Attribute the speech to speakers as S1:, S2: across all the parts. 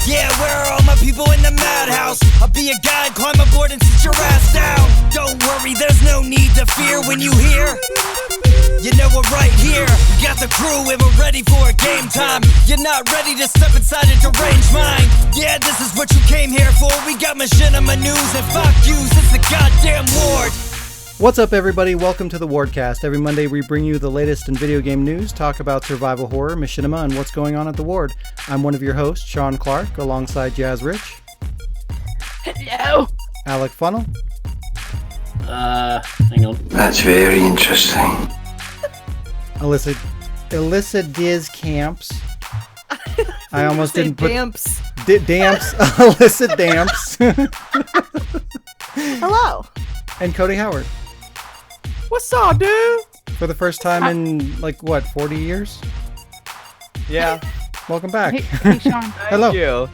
S1: Yeah, where are all my people in the madhouse? I'll be a guide, climb aboard and sit your ass down. Don't worry, there's no need to fear when you hear. You know we're right here. We got the crew and we're ready for a game time. You're not ready to step inside a deranged mind. Yeah, this is what you came here for. We got Machinima news and fuck yous. It's the goddamn ward.
S2: What's up, everybody? Welcome to the Wardcast. Every Monday we bring you the latest in video game news, talk about survival horror, machinima, and what's going on at the Ward. I'm one of your hosts, Shaun Clark, alongside Jazz Rich.
S3: Hello.
S2: Alec Funnell.
S3: Hang on.
S4: That's very interesting.
S2: Alyssa Diz Camps. I almost didn't put...
S5: Damps.
S2: Damps. Alyssa Damps.
S5: Hello.
S2: And Cody Howard.
S5: What's up, dude?
S2: For the first time in, 40 years?
S6: Yeah.
S2: Welcome back.
S3: Hey Sean.
S2: Hello.
S6: Thank you.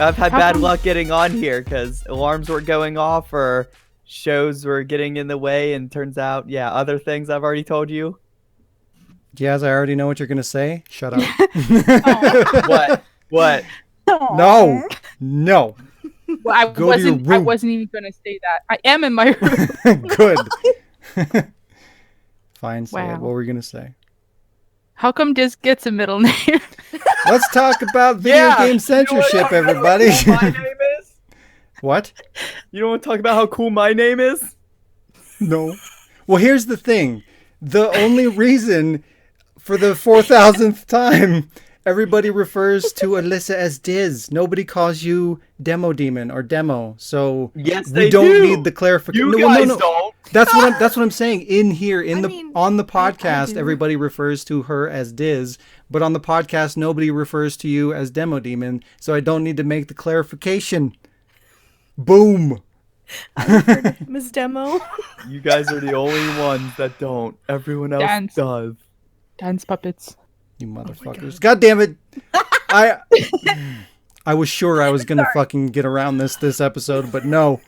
S6: I've had
S3: How
S6: bad
S3: come-
S6: luck getting on here because alarms were going off or shows were getting in the way, and turns out, other things I've already told you.
S2: Jazz, I already know what you're going to say. Shut up.
S6: What?
S2: No.
S3: Well, I
S2: Go to your room.
S3: wasn't even gonna say that. I am in my room.
S2: Good. Fine, say it.
S3: Wow.
S2: What were we going to say?
S3: How come Diz gets a middle name?
S2: Let's talk about video game censorship, everybody.
S6: You know what my name is?
S2: What?
S6: You don't want to talk about how cool my name is?
S2: No. Well, here's the thing. The only reason, for the 4,000th time, everybody refers to Alyssa as Diz. Nobody calls you Demo Demon or Demo. So
S6: Yes,
S2: we
S6: they
S2: don't
S6: do.
S2: need the clarification.
S6: You guys don't.
S2: That's what I'm saying. In here, on the
S5: I
S2: podcast,
S5: do.
S2: everybody refers to her as Diz, but on the podcast, nobody refers to you as Demo Demon. So I don't need to make the clarification. Boom.
S5: Miss Demo.
S6: You guys are the only ones that don't. Everyone else
S3: Dance.
S6: does.
S3: Dance puppets.
S2: You motherfuckers. God damn it. I was sure I was going to fucking get around this episode, but no.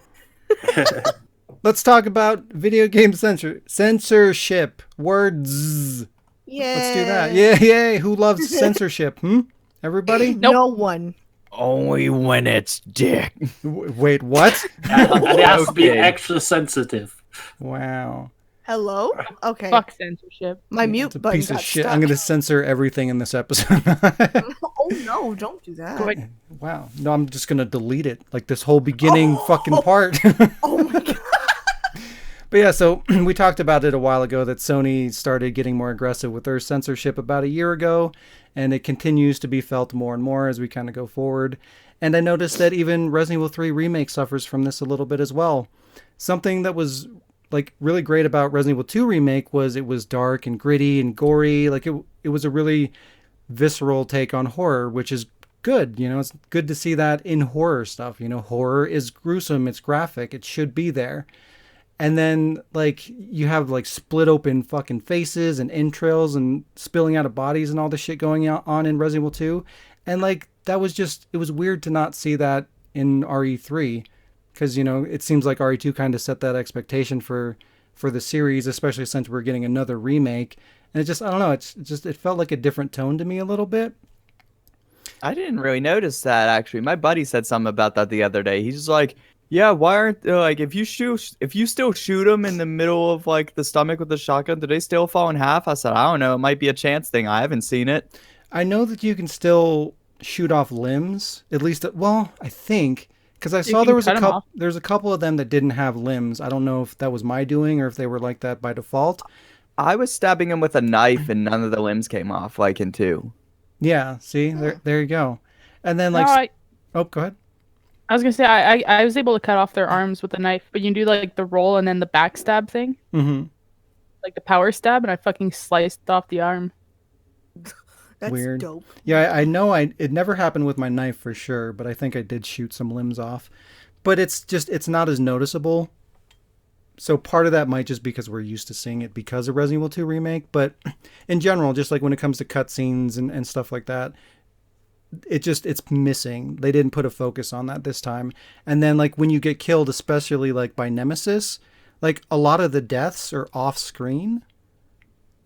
S2: Let's talk about video game censorship. Words.
S5: Yeah.
S2: Let's do that. Yay. Who loves censorship? Everybody?
S3: Nope.
S5: No one.
S6: Only when it's dick.
S2: Wait, what?
S3: Oh,
S7: And it has to be
S6: Okay.
S7: extra sensitive.
S2: Wow.
S5: Hello? Okay.
S3: Fuck censorship.
S5: My mute
S2: It's a
S5: button
S2: piece of
S5: got
S2: shit.
S5: stuck.
S2: I'm going to censor everything in this episode.
S5: Oh no, don't do that.
S3: Go ahead.
S2: Wow. No, I'm just going to delete it. Like this whole beginning fucking part.
S5: Oh my god.
S2: But yeah, so we talked about it a while ago that Sony started getting more aggressive with their censorship about a year ago, and it continues to be felt more and more as we kind of go forward. And I noticed that even Resident Evil 3 Remake suffers from this a little bit as well. Something that was really great about Resident Evil 2 Remake was it was dark and gritty and gory. It was a really visceral take on horror, which is good. It's good to see that in horror stuff. Horror is gruesome, it's graphic, it should be there. And then, you have, split open fucking faces and entrails and spilling out of bodies and all the shit going on in Resident Evil 2. And, that was just... It was weird to not see that in RE3. Because, it seems like RE2 kind of set that expectation for the series, especially since we're getting another remake. And it just... I don't know. It felt like a different tone to me a little bit.
S6: I didn't really notice that, actually. My buddy said something about that the other day. He's like, yeah, why aren't if you still shoot them in the middle of the stomach with the shotgun, do they still fall in half? I said, I don't know. It might be a chance thing. I haven't seen it.
S2: I know that you can still shoot off limbs, at least. Well, I think because I saw
S3: can
S2: there was
S3: cut 'em off.
S2: there's a couple of them that didn't have limbs. I don't know if that was my doing or if they were like that by default.
S6: I was stabbing him with a knife, and none of the limbs came off, in 2.
S2: Yeah, see, there you go. And then
S3: No,
S2: oh, go ahead.
S3: I was gonna say I was able to cut off their arms with a knife, but you do the roll and then the backstab thing,
S2: Mm-hmm.
S3: the power stab, and I fucking sliced off the arm.
S5: That's
S2: Weird.
S5: dope.
S2: Yeah, I know. It never happened with my knife for sure, but I think I did shoot some limbs off. But it's not as noticeable. So part of that might just because we're used to seeing it because of Resident Evil 2 Remake. But in general, just when it comes to cutscenes and stuff like that, it's missing. They didn't put a focus on that this time. And then when you get killed, especially by Nemesis, a lot of the deaths are off screen.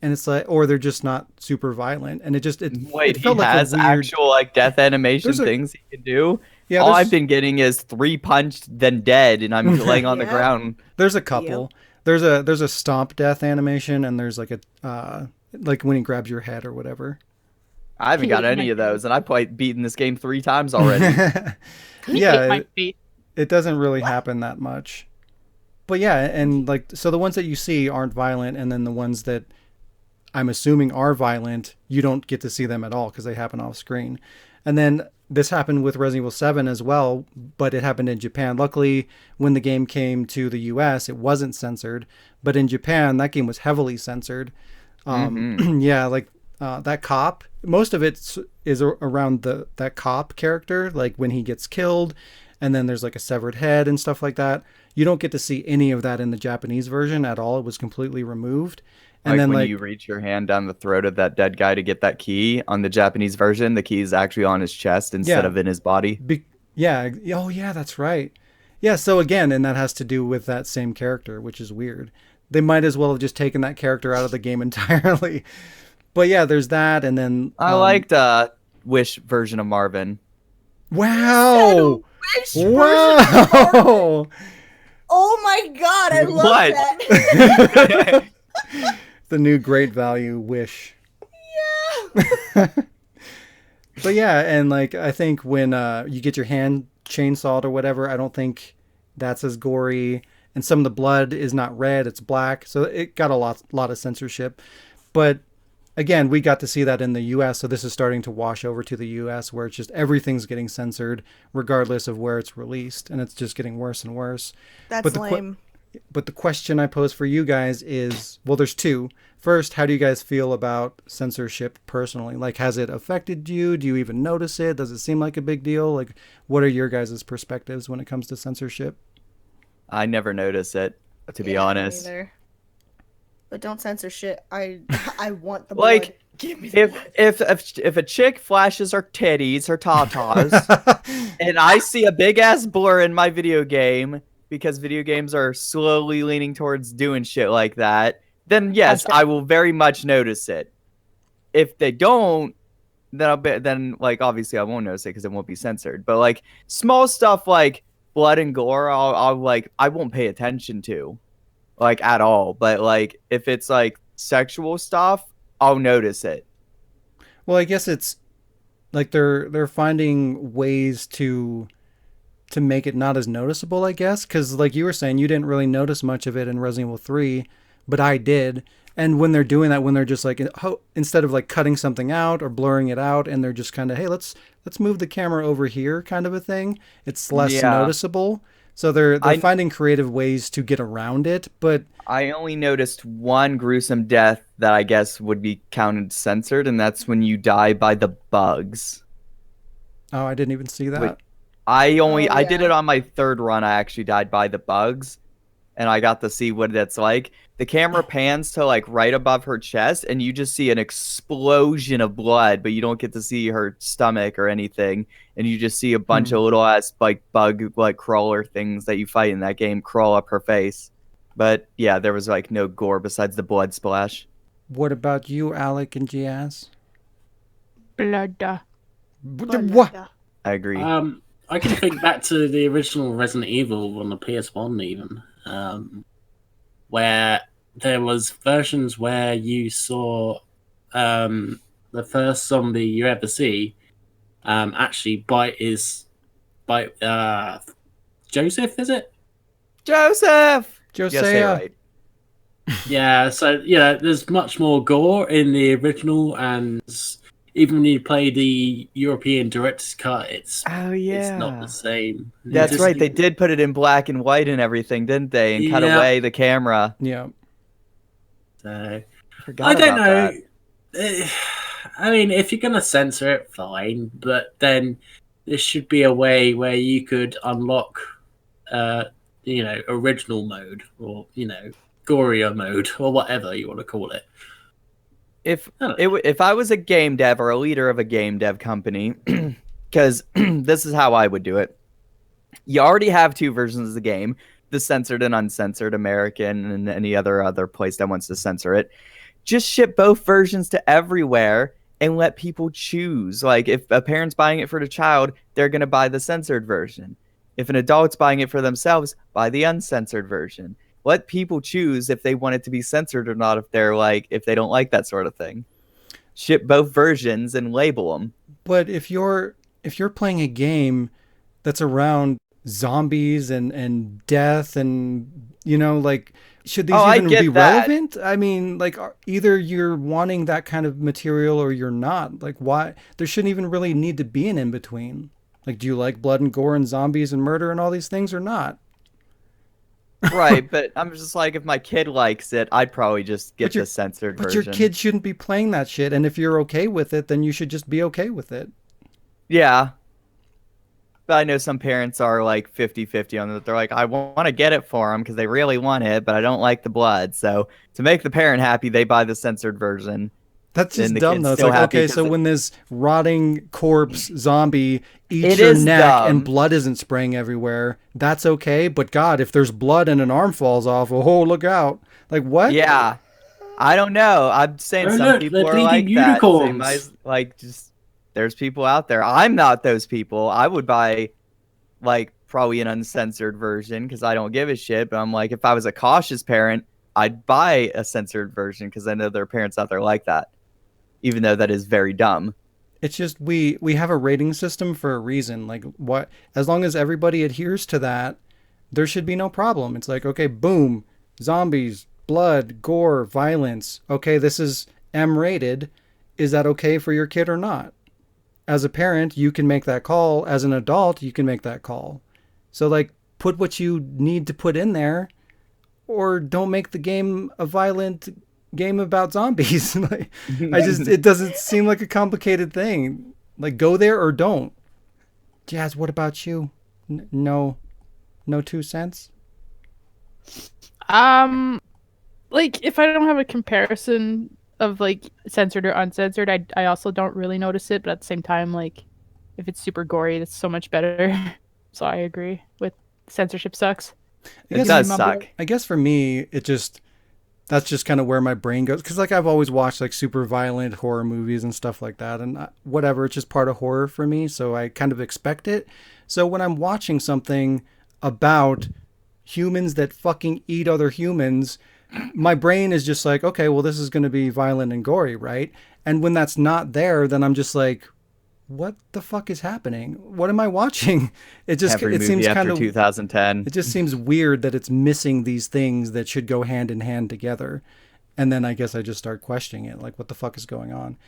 S2: and it's like, or they're just not super violent, and it
S6: Wait,
S2: felt
S6: he
S2: like
S6: has
S2: a weird.
S6: actual like death animation
S2: There's a-
S6: things he can do.
S2: Yeah,
S6: All
S2: there's-
S6: I've been getting is 3 punched, then dead, and I'm laying on the
S5: Yeah.
S6: ground.
S2: There's a couple. There's a stomp death animation, and there's like a like when he grabs your head or whatever.
S6: I haven't got
S3: He ate
S6: any
S3: my
S6: of those, and I've played beaten this game 3 times already.
S3: He
S2: Yeah,
S3: ate my face.
S2: it doesn't really happen that much. But yeah, and like so the ones that you see aren't violent, and then the ones that I'm assuming are violent, you don't get to see them at all because they happen off screen. And then this happened with Resident Evil 7 as well, but it happened in Japan. Luckily, when the game came to the US, it wasn't censored, but in Japan, that game was heavily censored. Yeah, like that cop, most of it is around that cop character, like when he gets killed, and then there's like a severed head and stuff like that. You don't get to see any of that in the Japanese version at all. It was completely removed. And
S6: Like
S2: then
S6: when
S2: like
S6: you reach your hand down the throat of that dead guy to get that key on the Japanese version, the key is actually on his chest instead
S2: Yeah.
S6: of in his body.
S2: yeah, oh yeah, that's right. Yeah, so again, and that has to do with that same character, which is weird. They might as well have just taken that character out of the game entirely. But yeah, there's that, and then
S6: I liked Wish version of Marvin.
S2: wow,
S5: Wish version of
S2: wow.
S5: Oh my god, I love
S6: What?
S5: that.
S2: The new great value Wish.
S5: Yeah.
S2: But yeah, and like I think when you get your hand chainsawed or whatever, I don't think that's as gory. And some of the blood is not red; it's black, so it got a lot of censorship. But again, we got to see that in the U.S., so this is starting to wash over to the U.S., where it's just everything's getting censored, regardless of where it's released, and it's just getting worse and worse.
S5: That's
S2: But the
S5: lame.
S2: But the question I pose for you guys is, well, there's two. First, how do you guys feel about censorship personally? Like, has it affected you? Do you even notice it? Does it seem like a big deal? Like, what are your guys' perspectives when it comes to censorship?
S6: I never notice it, to be
S5: Yeah, me
S6: honest.
S5: neither. But don't censor shit. I want the
S6: Like,
S5: blood. Give me the blood.
S6: if a chick flashes her titties, her tatas, and I see a big ass blur in my video game because video games are slowly leaning towards doing shit like that, then yes, I will very much notice it. If they don't, then like obviously I won't notice it because it won't be censored. But like small stuff like blood and gore, I won't pay attention to, like at all. But like if it's like sexual stuff, I'll notice it.
S2: Well, I guess it's like they're finding ways to make it not as noticeable, I guess, because like you were saying, you didn't really notice much of it in Resident Evil 3, but I did. And when they're doing that, when they're just like, instead of like cutting something out or blurring it out, and they're just kind of, hey, let's move the camera over here, kind of a thing, it's less noticeable. So they're finding creative ways to get around it. But
S6: I only noticed one gruesome death that I guess would be counted censored, and that's when you die by the bugs.
S2: oh, I didn't even see that.
S6: Wait. I did
S5: yeah.
S6: it on my third run. I actually died by the bugs, and I got to see what that's like. The camera pans to like right above her chest, and you just see an explosion of blood, but you don't get to see her stomach or anything, and you just see a bunch of little ass like bug like crawler things that you fight in that game crawl up her face. But yeah, there was like no gore besides the blood splash.
S2: What about you, Alec and Giaz?
S3: Blood.
S2: What?
S6: I agree.
S7: I can think back to the original Resident Evil on the PS1 even, where there was versions where you saw the first zombie you ever see actually bite Joseph, is it?
S6: Joseph!
S2: Josea.
S6: Yes, you're right.
S7: Yeah, so yeah, there's much more gore in the original, and even when you play the European director's cut, it's not the same.
S6: That's right. They did put it in black and white and everything, didn't they? And cut away the camera.
S2: Yeah.
S7: So,
S6: Forgot
S7: I don't
S6: about
S7: know. I mean, if you're gonna censor it, fine. But then there should be a way where you could unlock, original mode, or gorier mode, or whatever you want to call it.
S6: If I was a game dev or a leader of a game dev company, because this is how I would do it. You already have two versions of the game, the censored and uncensored, American and any other place that wants to censor it. just ship both versions to everywhere and let people choose. Like, if a parent's buying it for the child, they're going to buy the censored version. If an adult's buying it for themselves, buy the uncensored version. Let people choose if they want it to be censored or not, if they don't like that sort of thing. Ship both versions and label them.
S2: But if you're playing a game that's around zombies and death and, you know, like, should these even be relevant? I mean, like, either you're wanting that kind of material or you're not. Like, why? There shouldn't even really need to be an in-between. Like, do you like blood and gore and zombies and murder and all these things or not?
S6: Right, but I'm just like, if my kid likes it, I'd probably just get the censored version.
S2: But your kid shouldn't be playing that shit, and if you're okay with it, then you should just be okay with it.
S6: Yeah. But I know some parents are like 50-50 on that. They're like, I want to get it for them because they really want it, but I don't like the blood. So to make the parent happy, they buy the censored version.
S2: That's just dumb, though. It's like, okay, so when this rotting corpse zombie eats your neck and blood isn't spraying everywhere, that's okay. But God, if there's blood and an arm falls off, oh, look out. Like, what?
S6: Yeah. I don't know. I'm saying some people are like
S7: unicorns.
S6: That. There's people out there. I'm not those people. I would buy, like, probably an uncensored version because I don't give a shit. But I'm like, if I was a cautious parent, I'd buy a censored version because I know there are parents out there like that. Even though that is very dumb.
S2: It's just we have a rating system for a reason. Like, what? As long as everybody adheres to that, there should be no problem. It's like, okay, boom, zombies, blood, gore, violence. Okay, this is M rated. Is that okay for your kid or not? As a parent, you can make that call. As an adult, you can make that call. So, like, put what you need to put in there, or don't make the game a violent game about zombies. Like, it doesn't seem like a complicated thing. Like, go there or don't. Jazz, what about you? No 2 cents?
S3: Like, if I don't have a comparison of, like, censored or uncensored, I also don't really notice it, but at the same time, like, if it's super gory, that's so much better. So I agree with censorship sucks.
S6: It does suck.
S2: I guess for me, that's just kind of where my brain goes. Because, like, I've always watched, like, super violent horror movies and stuff like that. And whatever, it's just part of horror for me. So I kind of expect it. So when I'm watching something about humans that fucking eat other humans, my brain is just like, okay, well, this is going to be violent and gory, right? And when that's not there, then I'm just like, what the fuck is happening? What am I watching? It seems kind of
S6: 2010.
S2: It just seems weird that it's missing these things that should go hand in hand together. And then I guess I just start questioning it, like, what the fuck is going on?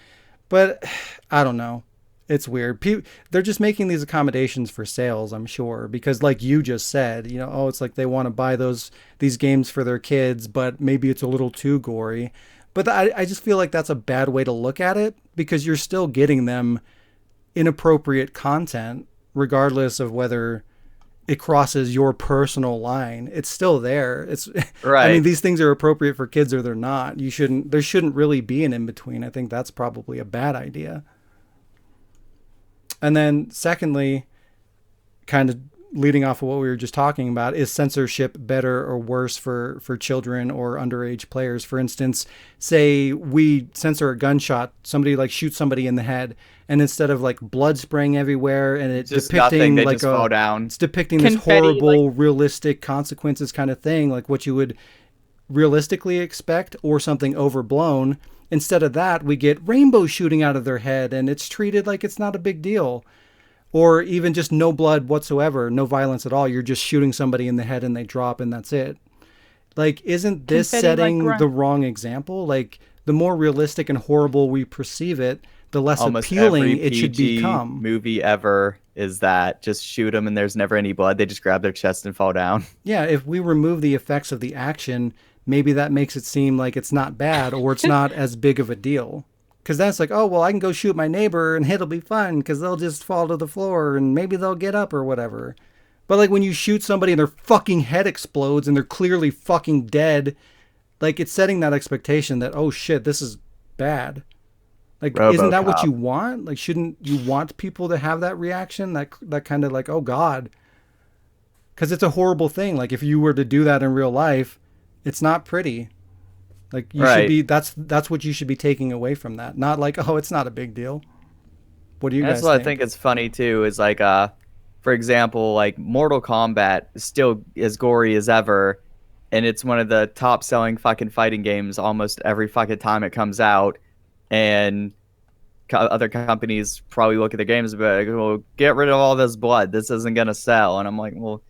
S2: But I don't know. It's weird. They're just making these accommodations for sales, I'm sure, because, like you just said, you know, oh, it's like they want to buy these games for their kids, but maybe it's a little too gory. But I just feel like that's a bad way to look at it, because you're still getting them inappropriate content, regardless of whether it crosses your personal line. It's still there. It's right. I mean, these things are appropriate for kids or they're not. There shouldn't really be an in-between. I think that's probably a bad idea. And then secondly, kind of leading off of what we were just talking about, is censorship better or worse for children or underage players? For instance, say we censor a gunshot, somebody like shoots somebody in the head, and instead of like blood spraying everywhere and it's depicting like
S6: fall down.
S2: It's depicting this horrible, realistic consequences kind of thing, like what you would realistically expect, or something overblown. Instead of that, we get rainbows shooting out of their head, and it's treated like it's not a big deal. Or even just no blood whatsoever, no violence at all. You're just shooting somebody in the head and they drop and that's it. Like, isn't this setting the wrong example? Like, the more realistic and horrible we perceive it, the less appealing it should become.
S6: Movie ever is that just shoot them and there's never any blood. They just grab their chest and fall down.
S2: Yeah, if we remove the effects of the action, maybe that makes it seem like it's not bad, or it's not as big of a deal. Because that's like, oh, well, I can go shoot my neighbor and it'll be fun because they'll just fall to the floor and maybe they'll get up or whatever. But like when you shoot somebody and their fucking head explodes and they're clearly fucking dead, like it's setting that expectation that, oh shit, this is bad. Like, isn't that what you want? Like, shouldn't you want people to have that reaction? That kind of like, oh God. Because it's a horrible thing. Like if you were to do that in real life, it's not pretty. Like you should be. That's what you should be taking away from that. Not like, oh, it's not a big deal. What do you guys think?
S6: That's what I think is funny too. Is like, for example, like Mortal Kombat is still as gory as ever, and it's one of the top selling fucking fighting games almost every fucking time it comes out, and other companies probably look at the games and be like, well, get rid of all this blood. This isn't gonna sell. And I'm like, well,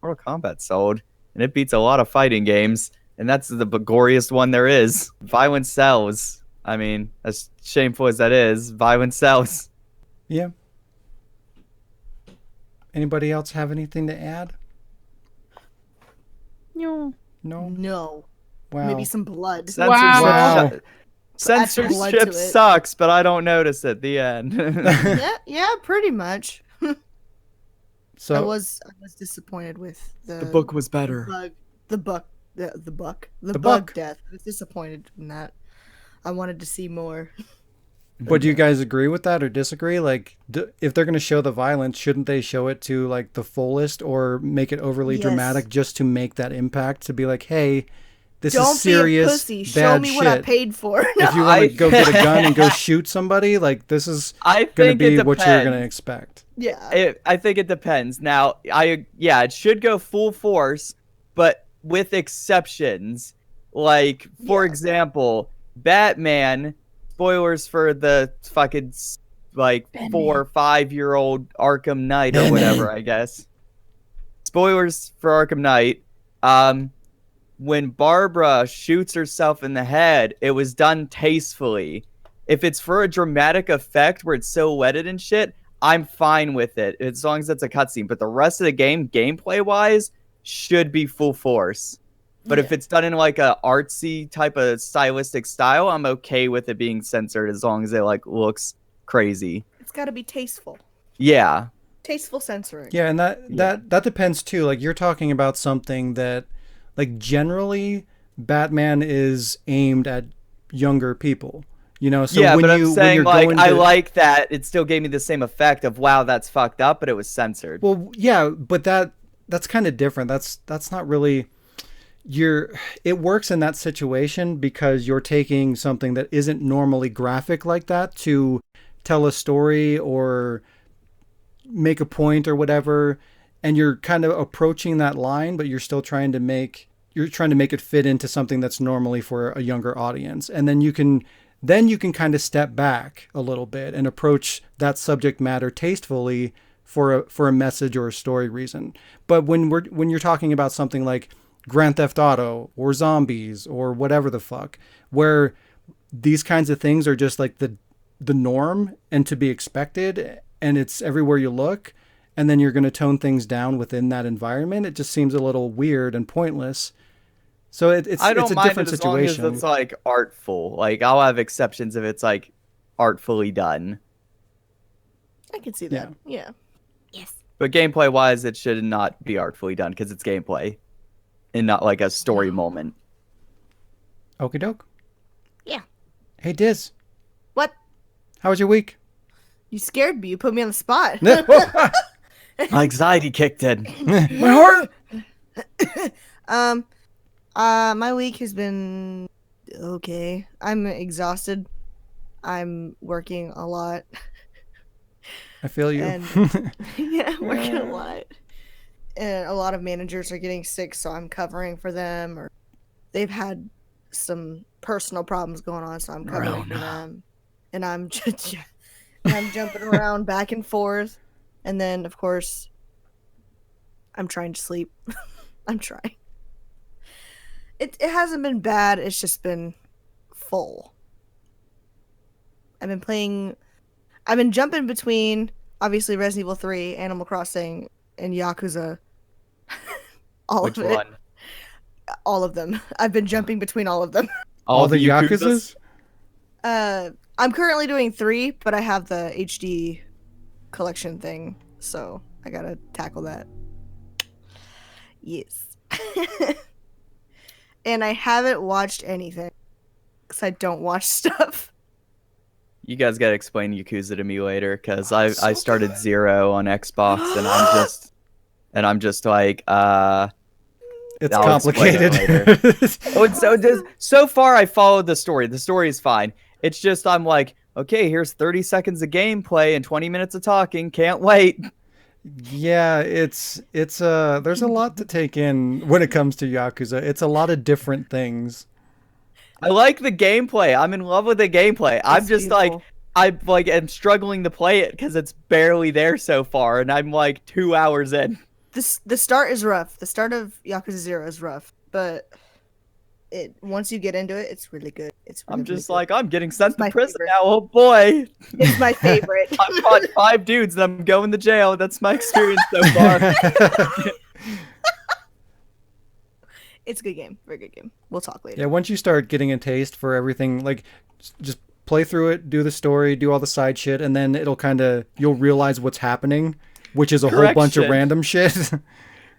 S6: Mortal Kombat sold, and it beats a lot of fighting games. And that's the goriest one there is. Violence sells. I mean, as shameful as that is, violence sells.
S2: Yeah. Anybody else have anything to add?
S3: No.
S2: No?
S5: No.
S2: Wow.
S5: Maybe some blood.
S2: Wow.
S6: Censorship sucks, but I don't notice it. The end.
S5: yeah, pretty much.
S2: So
S5: I was disappointed with the
S6: book was better.
S5: The bug death. I was disappointed in that. I wanted to see more.
S2: But do you guys agree with that or disagree? Like, if they're going to show the violence, shouldn't they show it to like the fullest or make it overly dramatic just to make that impact? To be like, hey, this is serious.
S5: Don't be a pussy.
S2: Bad
S5: Show me
S2: shit.
S5: what I paid for.
S2: If you want to go get a gun and go shoot somebody, like this is going to be what you're going to expect.
S5: Yeah.
S6: I think it depends. Now, it should go full force, but with exceptions. Like, for example, Batman, spoilers for the fucking, like, Batman. 4 or 5-year-old Arkham Knight or whatever, I guess. Spoilers for Arkham Knight. When Barbara shoots herself in the head, it was done tastefully. If it's for a dramatic effect where it's silhouetted and shit, I'm fine with it, as long as it's a cutscene. But the rest of the game, gameplay-wise, should be full force. But if it's done in like a artsy type of stylistic style, I'm okay with it being censored as long as it like looks crazy.
S5: It's got to be tasteful.
S6: Yeah.
S5: Tasteful censoring.
S2: Yeah, and that depends too. Like you're talking about something that, like generally, Batman is aimed at younger people. You know, so when
S6: I'm saying, like,
S2: going
S6: I like that it still gave me the same effect of wow, that's fucked up, but it was censored.
S2: Well, yeah, but that's kind of different. That's not really it works in that situation because you're taking something that isn't normally graphic like that to tell a story or make a point or whatever, and you're kind of approaching that line, but you're still trying to make it fit into something that's normally for a younger audience. And then you can kind of step back a little bit and approach that subject matter tastefully for a message or a story reason. But when you're talking about something like Grand Theft Auto or zombies or whatever the fuck, where these kinds of things are just like the norm and to be expected, and it's everywhere you look, and then you're going to tone things down within that environment, it just seems a little weird and pointless. So it's a different situation.
S6: Long as it's like artful. Like I'll have exceptions if it's like artfully done.
S5: I can see that. Yeah. Yes.
S6: But gameplay wise, it should not be artfully done because it's gameplay and not like a story moment.
S2: Okie doke.
S5: Yeah.
S2: Hey Diz.
S5: What?
S2: How was your week?
S5: You scared me. You put me on the spot.
S6: My anxiety kicked in.
S2: My heart.
S5: My week has been okay. I'm exhausted. I'm working a lot.
S2: I feel you.
S5: And, yeah, working a lot. And a lot of managers are getting sick, so I'm covering for them, or they've had some personal problems going on, so I'm covering for them. And I'm just, I'm jumping around back and forth. And then, of course, I'm trying to sleep. I'm trying. It hasn't been bad. It's just been full. I've been jumping between, obviously, Resident Evil 3, Animal Crossing, and Yakuza.
S6: Which one?
S5: All of them. I've been jumping between all of them.
S2: All the Yakuzas?
S5: I'm currently doing 3, but I have the HD collection thing, so I gotta tackle that. Yes. And I haven't watched anything, because I don't watch stuff.
S6: You guys gotta explain Yakuza to me later, because I started good. 0 on Xbox, and I'm just like,
S2: It's
S6: I'll explain it
S2: complicated.
S6: So far, I followed the story. The story is fine. It's just I'm like, okay, here's 30 seconds of gameplay and 20 minutes of talking. Can't wait.
S2: Yeah, it's there's a lot to take in when it comes to Yakuza. It's a lot of different things.
S6: I like the gameplay. I'm in love with the gameplay. I'm
S5: It's
S6: just
S5: beautiful.
S6: I am struggling to play it because it's barely there so far, and I'm like 2 hours in.
S5: The start is rough. The start of Yakuza 0 is rough, but once you get into it, it's really good. It's really,
S6: I'm just
S5: really
S6: like, I'm getting sent
S5: It's
S6: to
S5: my
S6: prison
S5: favorite.
S6: now. Oh boy.
S5: good. It's my favorite.
S6: I fought 5 dudes and I'm going to jail. That's my experience so far.
S5: It's a good game. Very good game. We'll talk later.
S2: Yeah, once you start getting a taste for everything, like just play through it, do the story, do all the side shit, and then you'll realize what's happening, which is a whole bunch of
S6: Correction.
S2: random shit.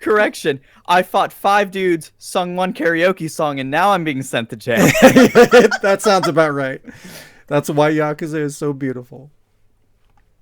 S6: Correction. I fought 5 dudes, sung 1 karaoke song, and now I'm being sent to jail.
S2: That sounds about right. That's why Yakuza is so beautiful.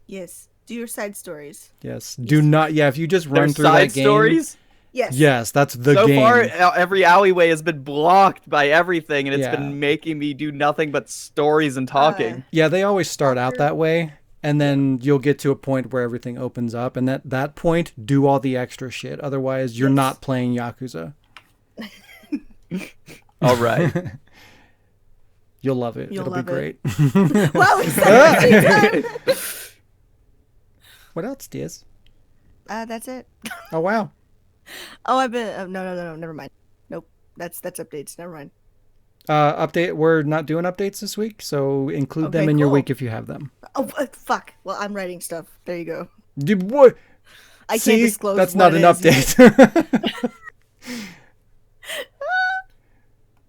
S5: Yes. Do your side stories.
S2: Yes. Do not. Yeah, if you just run
S6: There's
S2: through
S6: side
S2: that game.
S6: stories.
S5: Yes.
S2: Yes, that's the
S6: So
S2: game.
S6: far, every alleyway has been blocked by everything, and it's
S2: Yeah.
S6: been making me do nothing but stories and talking.
S2: Yeah, they always start out that way, and then you'll get to a point where everything opens up, and at that point, do all the extra shit. Otherwise, you're not playing Yakuza.
S6: All right.
S2: You'll love it.
S5: You'll
S2: It'll
S5: love
S2: be
S5: it.
S2: great.
S5: Wow, we said it 2 times.
S2: What else, Diaz?
S5: That's it.
S2: Oh, wow.
S5: Oh, I've been. No. Never mind. Nope. That's updates. Never mind.
S2: Update. We're not doing updates this week, so include them
S5: Okay,
S2: in your
S5: cool.
S2: week if you have them.
S5: Oh, fuck. Well, I'm writing stuff. There you go.
S2: What?
S5: I
S2: See?
S5: can't disclose.
S2: That's
S5: what
S2: not an
S5: it is yet.
S2: update.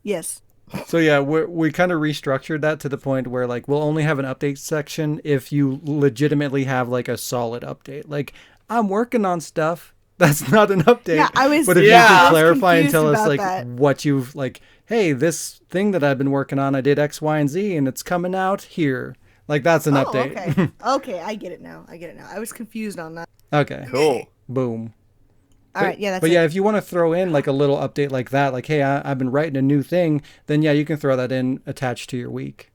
S5: Yes.
S2: So yeah, we kind of restructured that to the point where like we'll only have an update section if you legitimately have like a solid update. Like I'm working on stuff. That's not an update.
S5: Yeah, I was.
S2: But if
S6: Yeah.
S2: you
S5: I
S2: can
S5: was
S2: clarify and
S5: confused
S2: tell us
S5: about
S2: like
S5: that.
S2: what you've like, hey, this thing that I've been working on, I did X, Y, and Z, and it's coming out here. Like that's an update.
S5: Okay. Okay, I get it now. I was confused on that.
S2: Okay.
S6: Cool.
S2: Boom.
S5: All right. Yeah. That's
S2: But
S5: it.
S2: yeah, if you want to throw in like a little update like that, like, hey, I've been writing a new thing, then yeah, you can throw that in attached to your week.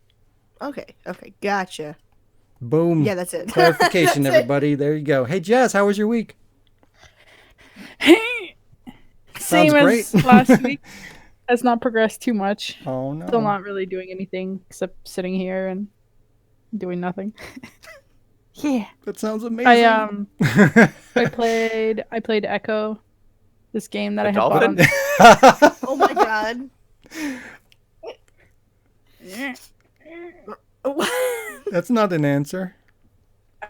S5: Okay. Gotcha.
S2: Boom.
S5: Yeah, that's it.
S2: Clarification,
S5: That's it.
S2: everybody. There you go. Hey, Jess, how was your week?
S3: Same
S2: Sounds
S3: as
S2: great.
S3: last week. Has not progressed too much.
S2: Oh no.
S3: Still not really doing anything except sitting here and doing nothing. Yeah.
S2: That sounds amazing.
S3: I played Echo, this game that
S6: A
S3: I had bought on.
S6: dolphin?
S5: Oh my god.
S2: That's not an answer.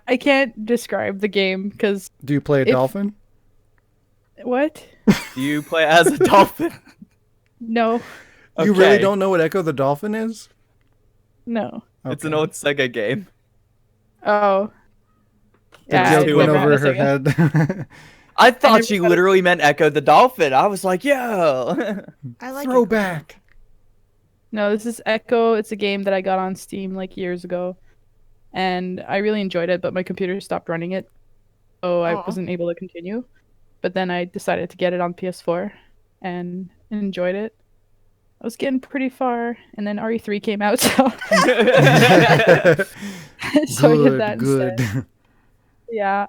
S3: I can't describe the game because
S2: Do you play a dolphin?
S3: what?
S6: Do you play as a dolphin?
S3: No,
S2: You really
S6: Okay.
S2: don't know what Echo the Dolphin is?
S3: no.
S6: It's an
S2: Okay.
S6: old Sega game.
S3: Oh.
S2: The
S3: Yeah,
S2: joke
S6: I
S2: went
S6: never
S2: over
S3: had a
S2: her
S3: Sega.
S2: head.
S6: I thought
S3: never
S6: she
S3: got a-
S6: literally meant Echo the Dolphin. I was like, yo.
S5: I like it.
S2: Throwback.
S3: No, this is Echo. It's a game that I got on Steam like years ago, and I really enjoyed it. But my computer stopped running it, so I
S5: Aw.
S3: wasn't able to continue. But then I decided to get it on PS4, and enjoyed it. I was getting pretty far, and then RE3 came out, so so I did that
S2: Good.
S3: instead. Yeah.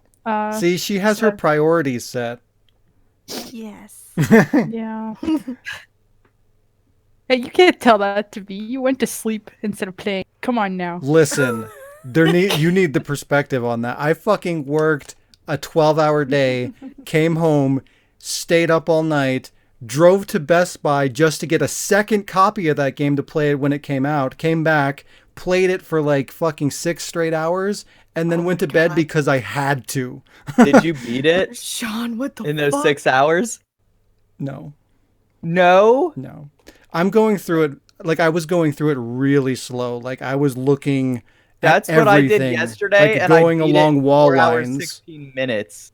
S2: See, she has her
S3: so-
S2: priorities set.
S5: Yes.
S3: Yeah. Hey, you can't tell that to me. You went to sleep instead of playing. Come on now.
S2: Listen, you need the perspective on that. I fucking worked a 12-hour day, came home, stayed up all night, drove to Best Buy just to get a second copy of that game to play it when it came out, came back, played it for like fucking 6 straight hours, and then went to bed
S5: God.
S2: because I had to.
S6: Did you beat it
S5: Sean, what the
S6: in those
S5: fuck?
S6: 6 hours?
S2: No.
S6: No.
S2: I'm going through it, like I was going through it really slow. Like I was looking
S6: That's
S2: at
S6: what I did
S2: everything,
S6: yesterday,
S2: like
S6: and
S2: going
S6: I beat
S2: along
S6: it in
S2: wall
S6: 4 hours,
S2: lines.
S6: 16 minutes.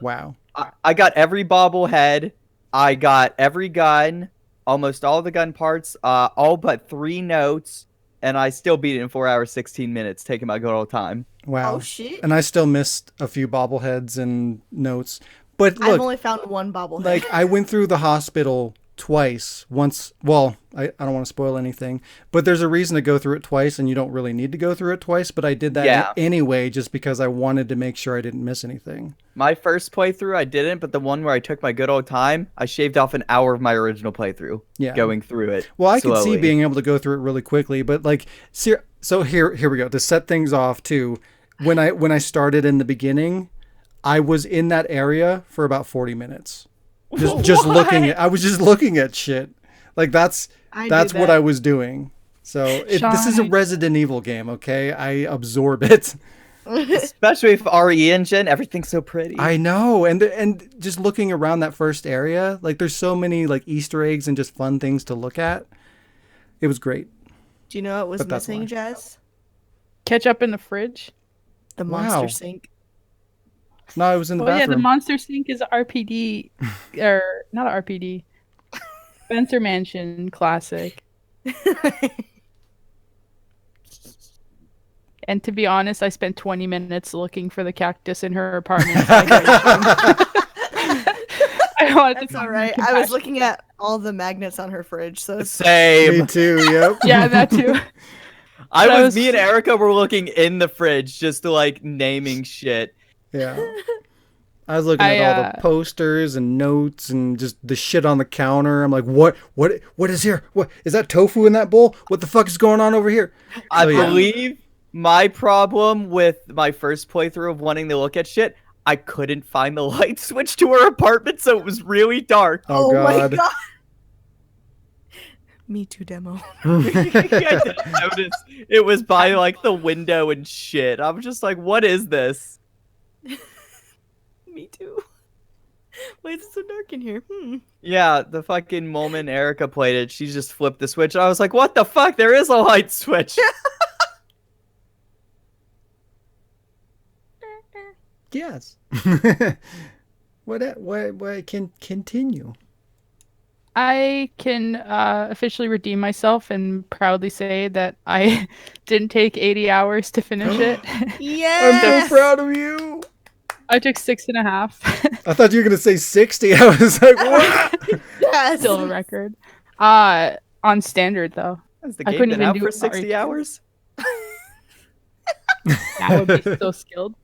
S2: Wow.
S6: I got every bobblehead. I got every gun, almost all the gun parts, all but 3 notes, and I still beat it in 4 hours, 16 minutes, taking my good old time.
S2: Wow.
S5: Oh shit.
S2: And I still missed a few bobbleheads and notes. But
S5: I've
S2: look,
S5: only found one bobblehead.
S2: like I went through the hospital twice. Once, well, I don't want to spoil anything, but there's a reason to go through it twice, and you don't really need to go through it twice. But I did that anyway, just because I wanted to make sure I didn't miss anything.
S6: My first playthrough, I didn't, but the one where I took my good old time, I shaved off an hour of my original playthrough.
S2: Yeah,
S6: going through it.
S2: Well, I
S6: slowly.
S2: could see being able to go through it really quickly, but like, so here we go. To set things off too, when I started in the beginning, I was in that area for about 40 minutes. Just looking at, I was just looking at shit. Like that's what I was doing. So this is a Resident Evil game, okay? I absorb it.
S6: Especially with RE engine, everything's so pretty.
S2: I know, and just looking around that first area, like there's so many like Easter eggs and just fun things to look at. It was great.
S5: Do you know what was missing, Jazz?
S3: Ketchup in the fridge.
S5: The monster sink.
S2: No, it was in the bathroom.
S3: Yeah, the monster sink is a RPD, or not a RPD. Spencer Mansion classic. And to be honest, I spent 20 minutes looking for the cactus in her apartment.
S5: That's all right. I was looking at all the magnets on her fridge. So
S6: same.
S2: Me too. Yep.
S3: Yeah, that too.
S6: Me and Erica were looking in the fridge just to like naming shit.
S2: Yeah. I was looking at all the posters and notes and just the shit on the counter. I'm like, what is here? What is that tofu in that bowl? What the fuck is going on over here?
S6: I believe my problem with my first playthrough of wanting to look at shit, I couldn't find the light switch to her apartment, so it was really dark.
S2: Oh God.
S5: My God. Me too demo.
S6: I didn't notice it was by like the window and shit. I'm just like, what is this?
S5: Me too. Why is it so dark in here?
S6: Yeah, the fucking moment Erica played it, she just flipped the switch. I was like, what the fuck? There is a light switch.
S2: Yes. What can continue?
S3: I can officially redeem myself and proudly say that I didn't take 80 hours to finish it.
S5: Yes!
S2: I'm so proud of you.
S3: I took 6.5.
S2: I thought you were gonna say 60. I was like, what?
S5: Yes.
S3: Still a record. On standard though.
S6: Has the
S3: I
S6: game
S3: couldn't
S6: been
S3: even
S6: out
S3: do
S6: for
S3: it
S6: 60 hours?
S3: I would be so skilled.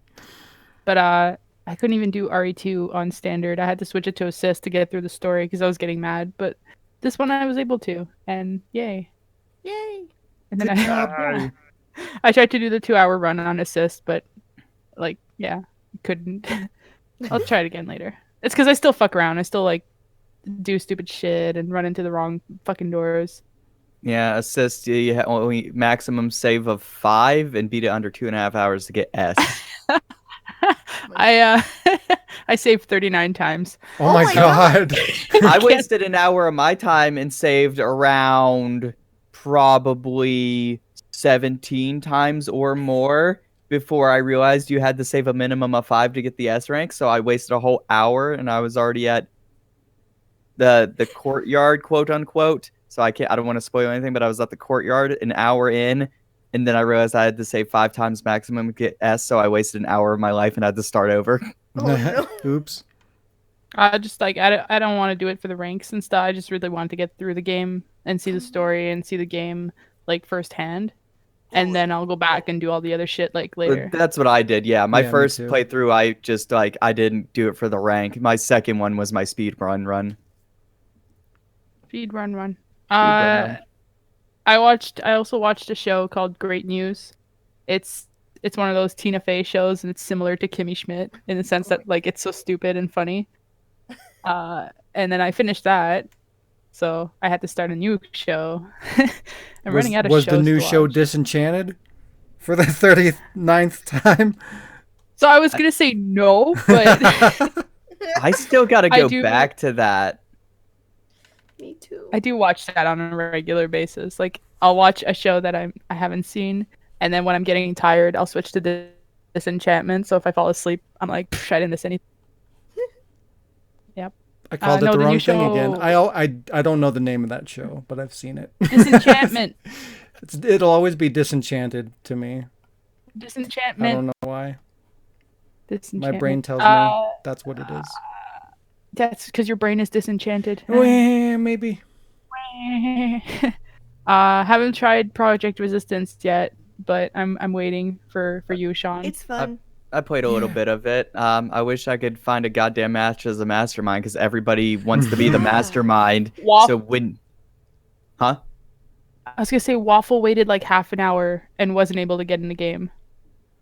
S3: But I couldn't even do RE2 on standard. I had to switch it to assist to get through the story because I was getting mad. But this one I was able to, and yay. And then I tried to do the 2-hour run on assist, but like, yeah, couldn't. I'll try it again later. It's because I still fuck around. I still like do stupid shit and run into the wrong fucking doors.
S6: Yeah, assist, you have only maximum save of 5 and beat it under 2.5 hours to get S.
S3: I saved 39 times.
S2: Oh my God.
S6: I wasted an hour of my time and saved around probably 17 times or more before I realized you had to save a minimum of 5 to get the S rank. So I wasted a whole hour and I was already at the courtyard, quote unquote. So I don't want to spoil anything, but I was at the courtyard an hour in. And then I realized I had to save 5 times maximum to get S, so I wasted an hour of my life and had to start over.
S5: Oh, no.
S2: Oops.
S3: I just like I don't want to do it for the ranks and stuff. I just really wanted to get through the game and see the story and see the game like firsthand, and then I'll go back and do all the other shit like later.
S6: That's what I did. Yeah, my
S2: Yeah,
S6: first
S2: me too.
S6: playthrough, I just like I didn't do it for the rank. My second one was my speed run.
S3: Speed run.
S6: run.
S3: I also watched a show called Great News. It's one of those Tina Fey shows, and it's similar to Kimmy Schmidt in the sense that like it's so stupid and funny. And then I finished that, so I had to start a new show. I'm running out of shows.
S2: Was the new
S3: to
S2: show
S3: watch.
S2: Disenchanted for the 39th time?
S3: So I was gonna say no, but
S6: I still got to
S3: I
S6: go
S3: do-
S6: back to that.
S5: Me too.
S3: I do watch that on a regular basis. Like I'll watch a show that I haven't seen, and then when I'm getting tired, I'll switch to Disenchantment. So if I fall asleep, I'm like, I didn't miss anything. Yep.
S2: I called it
S3: no,
S2: the
S3: the
S2: wrong
S3: new
S2: thing
S3: show-
S2: again. I don't know the name of that show, but I've seen it.
S3: Disenchantment.
S2: It'll always be Disenchanted to me. I
S3: Disenchantment.
S2: don't know why. My
S3: Disenchantment.
S2: brain tells me that's what it is.
S3: That's because your brain is disenchanted.
S2: Maybe.
S3: Haven't tried Project Resistance yet, but I'm waiting for you, Sean.
S5: It's fun.
S6: I played a little bit of it. I wish I could find a goddamn match as a mastermind because everybody wants to be the mastermind. So when, huh?
S3: I was gonna say Waffle waited like half an hour and wasn't able to get in the game.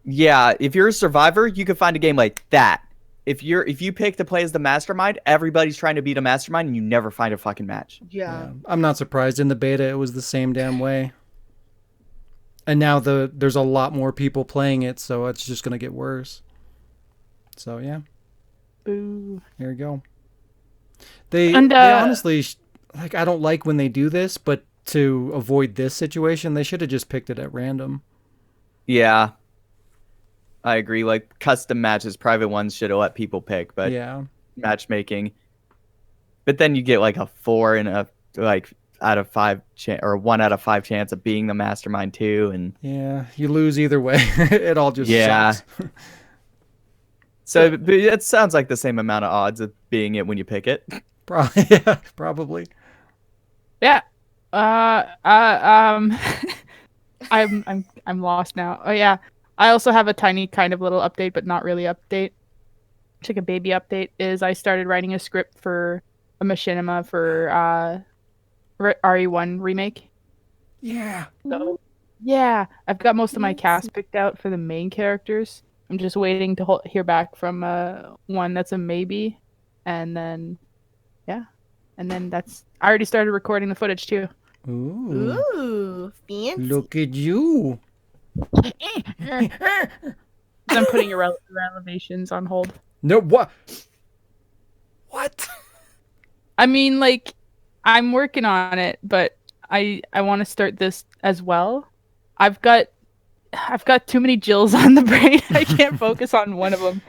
S6: Yeah, if you're a survivor, you can find a game like that. If you pick to play as the mastermind, everybody's trying to beat a mastermind, and you never find a fucking match.
S5: Yeah.
S2: I'm not surprised. In the beta, it was the same damn way. And now there's a lot more people playing it, so it's just gonna get worse. So yeah.
S3: Boo.
S2: Here we go. They honestly, like, I don't like when they do this, but to avoid this situation, they should have just picked it at random.
S6: Yeah. I agree. Like, custom matches, private ones should have let people pick, but
S2: yeah,
S6: matchmaking. But then you get like a 4 and a out of 5 or 1 out of 5 chance of being the mastermind too, and
S2: yeah, you lose either way. It all just sucks.
S6: So it sounds like the same amount of odds of being it when you pick it.
S2: Probably. Yeah, probably.
S3: Yeah. I'm lost now. Oh yeah. I also have a tiny kind of little update, but not really update. It's like a baby update. Is I started writing a script for a machinima for RE1 remake.
S2: Yeah.
S3: So, yeah, I've got most of my cast picked out for the main characters. I'm just waiting to hear back from one that's a maybe, and then that's. I already started recording the footage too.
S5: Ooh, fancy.
S2: Look at you.
S3: I'm putting your relevations on hold.
S2: No, what? What?
S3: I mean, like, I'm working on it, but I want to start this as well. I've got too many Jills on the brain. I can't focus on one of them.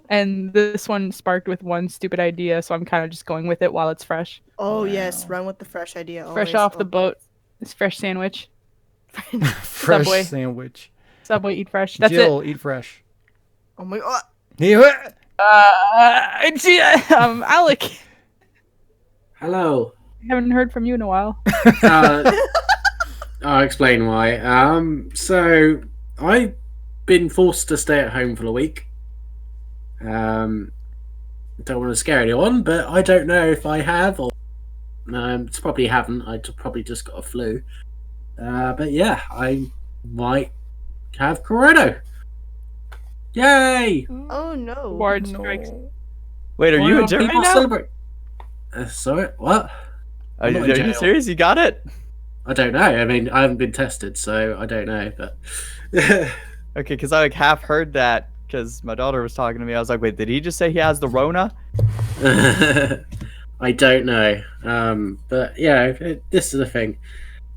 S3: And this one sparked with one stupid idea, so I'm kind of just going with it while it's fresh.
S5: Oh, yes, run with the fresh idea.
S3: Fresh off the boat. It's fresh sandwich.
S2: Fresh
S3: Subway.
S2: sandwich.
S3: Subway, eat fresh. That's
S2: Jill,
S3: it.
S2: eat fresh.
S5: Oh my god.
S3: Alec.
S7: Hello.
S3: I haven't heard from you in a while.
S7: I'll explain why. So I've been forced to stay at home for a week. Don't want to scare anyone, but I don't know if I have or it's probably haven't. I probably just got a flu. But yeah, I might have corona. Yay!
S5: Oh no.
S3: Ward strikes.
S6: Wait, are
S7: Why
S6: you in
S7: aren't
S6: Germany
S7: people
S6: now?
S7: celebrate- Sorry, what?
S6: Are
S7: I'm not in
S6: you
S7: jail.
S6: serious? You got it?
S7: I don't know. I mean, I haven't been tested, so I don't know. But
S6: Okay, because I like half heard that because my daughter was talking to me. I was like, wait, did he just say he has the Rona?
S7: I don't know. But yeah, this is the thing.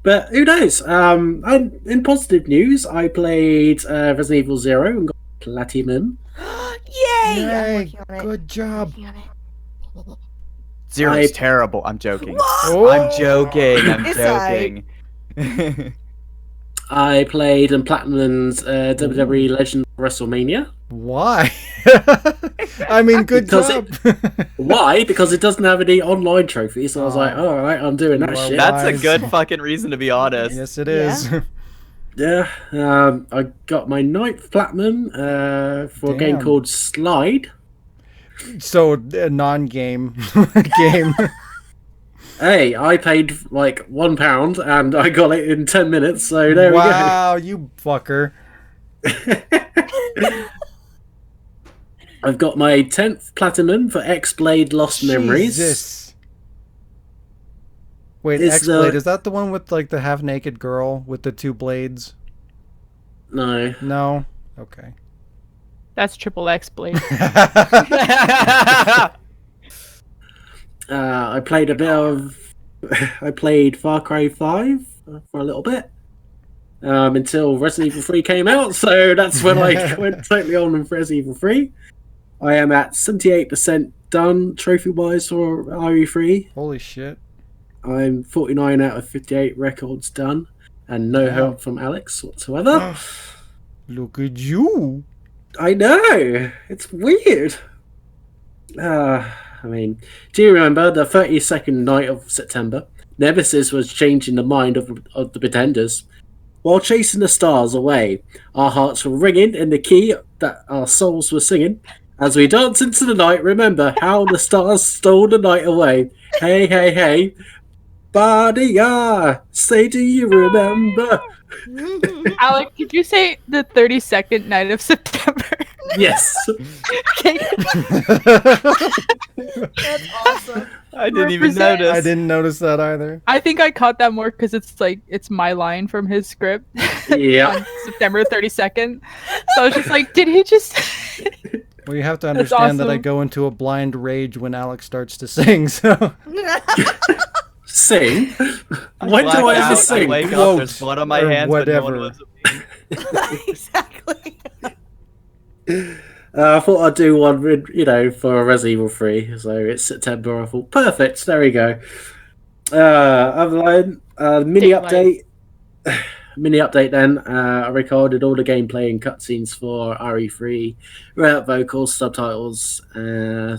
S7: But who knows? In positive news, I played Resident Evil 0 and got platinum.
S5: Yay! I'm
S2: Yay,
S5: working on it.
S2: good job.
S5: Working on it.
S6: Zero's terrible. I'm joking.
S2: Oh.
S6: I'm joking. I'm
S5: It's
S6: joking.
S7: I played in Platinum's WWE Legend of WrestleMania.
S2: Why? I mean, good
S7: Because
S2: job.
S7: Why? Because it doesn't have any online trophies. So I was like, all right, I'm doing that
S2: You are
S7: shit.
S6: That's a
S2: Wise.
S6: good fucking reason to be honest.
S2: Yes, it is.
S7: Yeah. I got my 9th platinum for a game
S2: Damn.
S7: called Slide.
S2: So, a non-game game.
S7: Hey, I paid like £1 and I got it in 10 minutes. So there we go.
S2: Wow, you fucker.
S7: I've got my 10th platinum for X-Blade Lost Memories.
S2: Jesus. Wait,
S7: Is
S2: X-Blade,
S7: the-
S2: is that the one with like the half-naked girl with the 2 blades?
S7: No.
S2: No? Okay.
S3: That's triple X blade.
S7: I played a bit of... I played Far Cry 5 for a little bit. Until Resident Evil 3 came out, so that's when I went totally on with Resident Evil 3. I am at 78% done trophy-wise for RE3.
S2: Holy shit.
S7: I'm 49 out of 58 records done, and no help from Alex whatsoever.
S2: Look at you.
S7: I know! It's weird! I mean, do you remember the 32nd night of September? Nemesis was changing the mind of the pretenders. While chasing the stars away, our hearts were ringing in the key that our souls were singing. As we dance into the night, remember how the stars stole the night away. Hey, hey, hey. Badia, say do you remember?
S3: Alec, did you say the 32nd night of September?
S7: Yes.
S3: Okay.
S5: That's awesome.
S6: I didn't even
S3: Represent.
S6: notice.
S2: I didn't notice that either.
S3: I think I caught that more because it's my line from his script
S7: Yeah.
S3: on September 32nd. So I was just like, did he just?
S2: Well, you have to
S3: That's
S2: understand that I
S3: awesome.
S2: go into a blind rage when Alex starts to sing. So
S7: Sing?
S6: I
S7: When do
S6: black
S7: I ever
S6: out, I
S7: sing?
S6: wake up,
S2: Quote
S6: there's blood on my
S2: or
S6: hands, but no one
S2: whatever.
S6: lives with me.
S5: Exactly.
S7: I thought I'd do one, for Resident Evil 3. So it's September. I thought, perfect. There we go. Other line, mini
S3: Daylight.
S7: update. Mini update then. I recorded all the gameplay and cutscenes for RE3 without vocals, subtitles,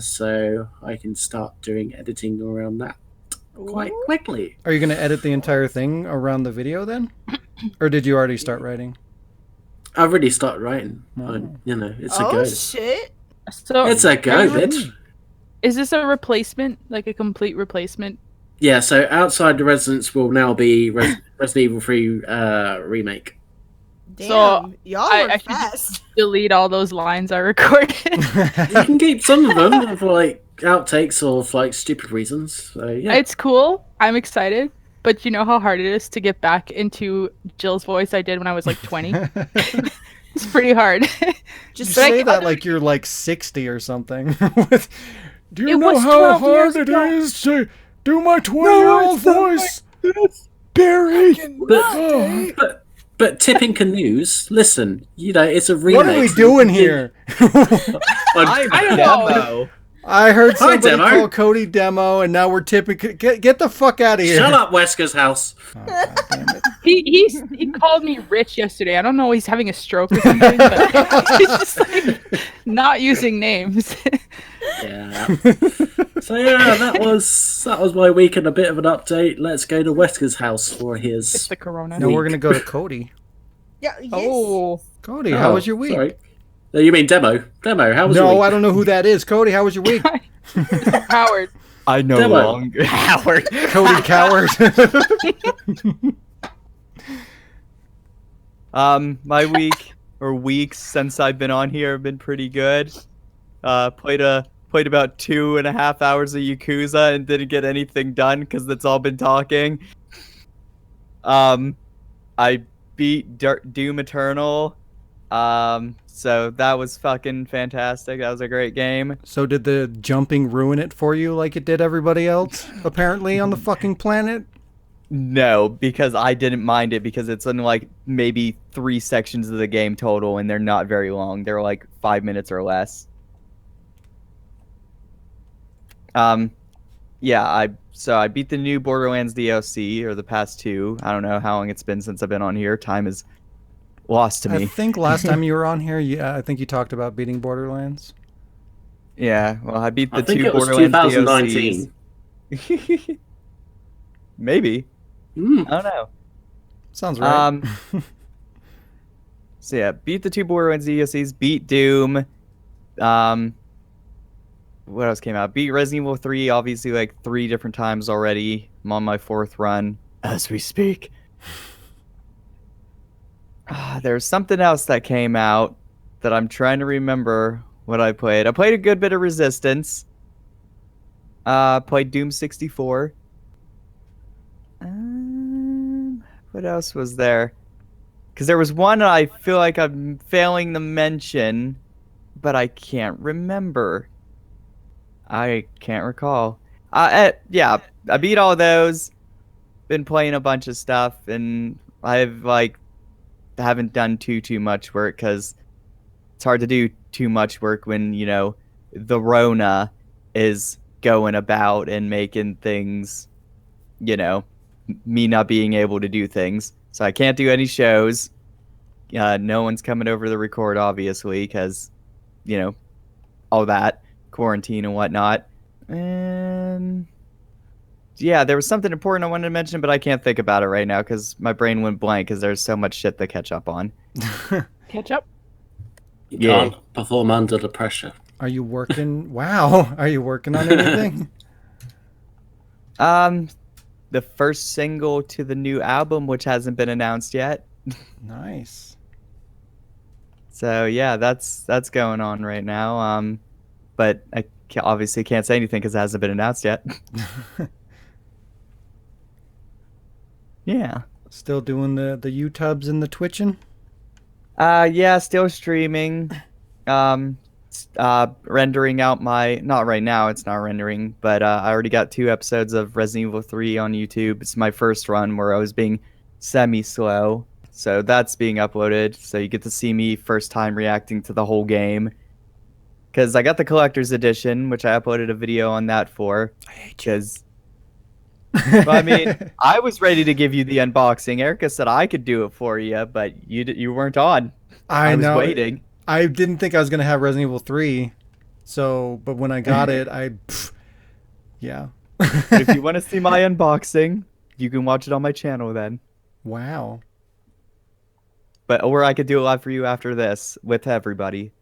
S7: so I can start doing editing around that quite quickly.
S2: are you going to edit the entire thing around the video then? Or did you already start writing?
S7: I've already started writing.
S2: Oh.
S7: It's a
S5: Oh
S7: go.
S5: shit!
S3: So
S7: It's a go, bitch.
S3: is this a replacement, like a complete replacement?
S7: Yeah, so Outside the Residence will now be Resident Evil 3 remake.
S5: Damn,
S3: So,
S5: y'all
S3: I
S5: were
S3: should
S5: fast.
S3: Delete all those lines I recorded.
S7: You can keep some of them for like outtakes or for like stupid reasons. So yeah.
S3: It's cool. I'm excited. But you know how hard it is to get back into Jill's voice I did when I was like 20? It's pretty hard.
S2: You
S5: Just
S2: say
S3: like,
S2: that
S3: other-
S2: like you're like 60 or something. Do you
S3: It
S2: know
S3: was
S2: how
S3: 12
S2: hard
S3: years
S2: it
S3: ago.
S2: is to do my 20-year-old voice? Barry! Oh,
S7: But tipping canoes, listen, it's a remake.
S2: what are we
S7: so
S2: doing
S7: you
S2: here?
S3: I don't know.
S6: Demo.
S2: I heard
S7: Hi,
S2: somebody
S7: Demo.
S2: call Cody Demo, and now we're tipping. Get the fuck out of here.
S7: Shut up, Wesker's house.
S2: Oh, God damn it.
S3: He called me rich yesterday. I don't know, he's having a stroke or something, but he's just like not using names.
S7: Yeah. So yeah, that was my week and a bit of an update. Let's go to Wesker's house for
S3: It's
S7: his.
S3: the corona.
S2: No, we're gonna go to Cody.
S5: yeah. Yes.
S3: Oh,
S2: Cody, how was your week?
S7: Sorry. No, you mean Demo? Demo, how was your
S2: No,
S7: week?
S2: I don't know who that is. Cody, how was your week?
S3: Howard.
S6: I no
S7: Demo.
S6: longer Howard.
S2: Cody Coward.
S6: My week or weeks since I've been on here have been pretty good. Played about 2.5 hours of Yakuza and didn't get anything done because that's all been talking. I beat Doom Eternal. So that was fucking fantastic. That was a great game.
S2: So did the jumping ruin it for you like it did everybody else, apparently, on the fucking planet?
S6: No, because I didn't mind it because it's in like maybe 3 sections of the game total and they're not very long. They're like 5 minutes or less. Yeah, I beat the new Borderlands DLC or the past 2. I don't know how long it's been since I've been on here. Time is lost to
S2: I
S6: me.
S2: think last time you were on here, I think you talked about beating Borderlands.
S6: Yeah, well, I beat the
S7: I think
S6: 2
S7: it was
S6: Borderlands
S7: 2019.
S6: DLCs. Maybe.
S7: Mm.
S6: I don't know.
S2: Sounds right.
S6: So yeah, beat the 2 Borderlands DLCs, beat Doom. What else came out? Beat Resident Evil 3, obviously like 3 different times already. I'm on my 4th run as we speak. There's something else that came out that I'm trying to remember what I played. I played a good bit of Resistance. Played Doom 64. What else was there? Because there was one I feel like I'm failing to mention, but I can't remember. I can't recall. Yeah, I beat all those. Been playing a bunch of stuff, and I've haven't done too much work because it's hard to do too much work when the Rona is going about and making things, me not being able to do things. So I can't do any shows. No one's coming over to record, obviously, because all that quarantine and whatnot. And yeah, there was something important I wanted to mention, but I can't think about it right now because my brain went blank because there's so much shit to catch up on.
S3: Catch up.
S7: You
S6: Yeah.
S7: can't perform under the pressure.
S2: Are you working? Wow. Are you working on anything?
S6: The first single to the new album, which hasn't been announced yet.
S2: Nice.
S6: So yeah, that's going on right now. But I obviously can't say anything because it hasn't been announced yet. Yeah.
S2: Still doing the YouTubes and the twitching?
S6: Yeah, still streaming. Rendering out my, not right now, it's not rendering, but I already got 2 episodes of Resident Evil 3 on YouTube. It's my first run where I was being semi-slow. So that's being uploaded. So you get to see me first time reacting to the whole game. Because I got the collector's edition, which I uploaded a video on that for.
S2: I hate you.
S6: Because, well, I mean, I was ready to give you the unboxing. Erica said I could do it for you, but you weren't on. I was
S2: know.
S6: waiting.
S2: I didn't think I was going to have Resident Evil 3. So, but when I got it, yeah.
S6: But if you want to see my unboxing, you can watch it on my channel then.
S2: Wow.
S6: Or I could do it live for you after this with everybody.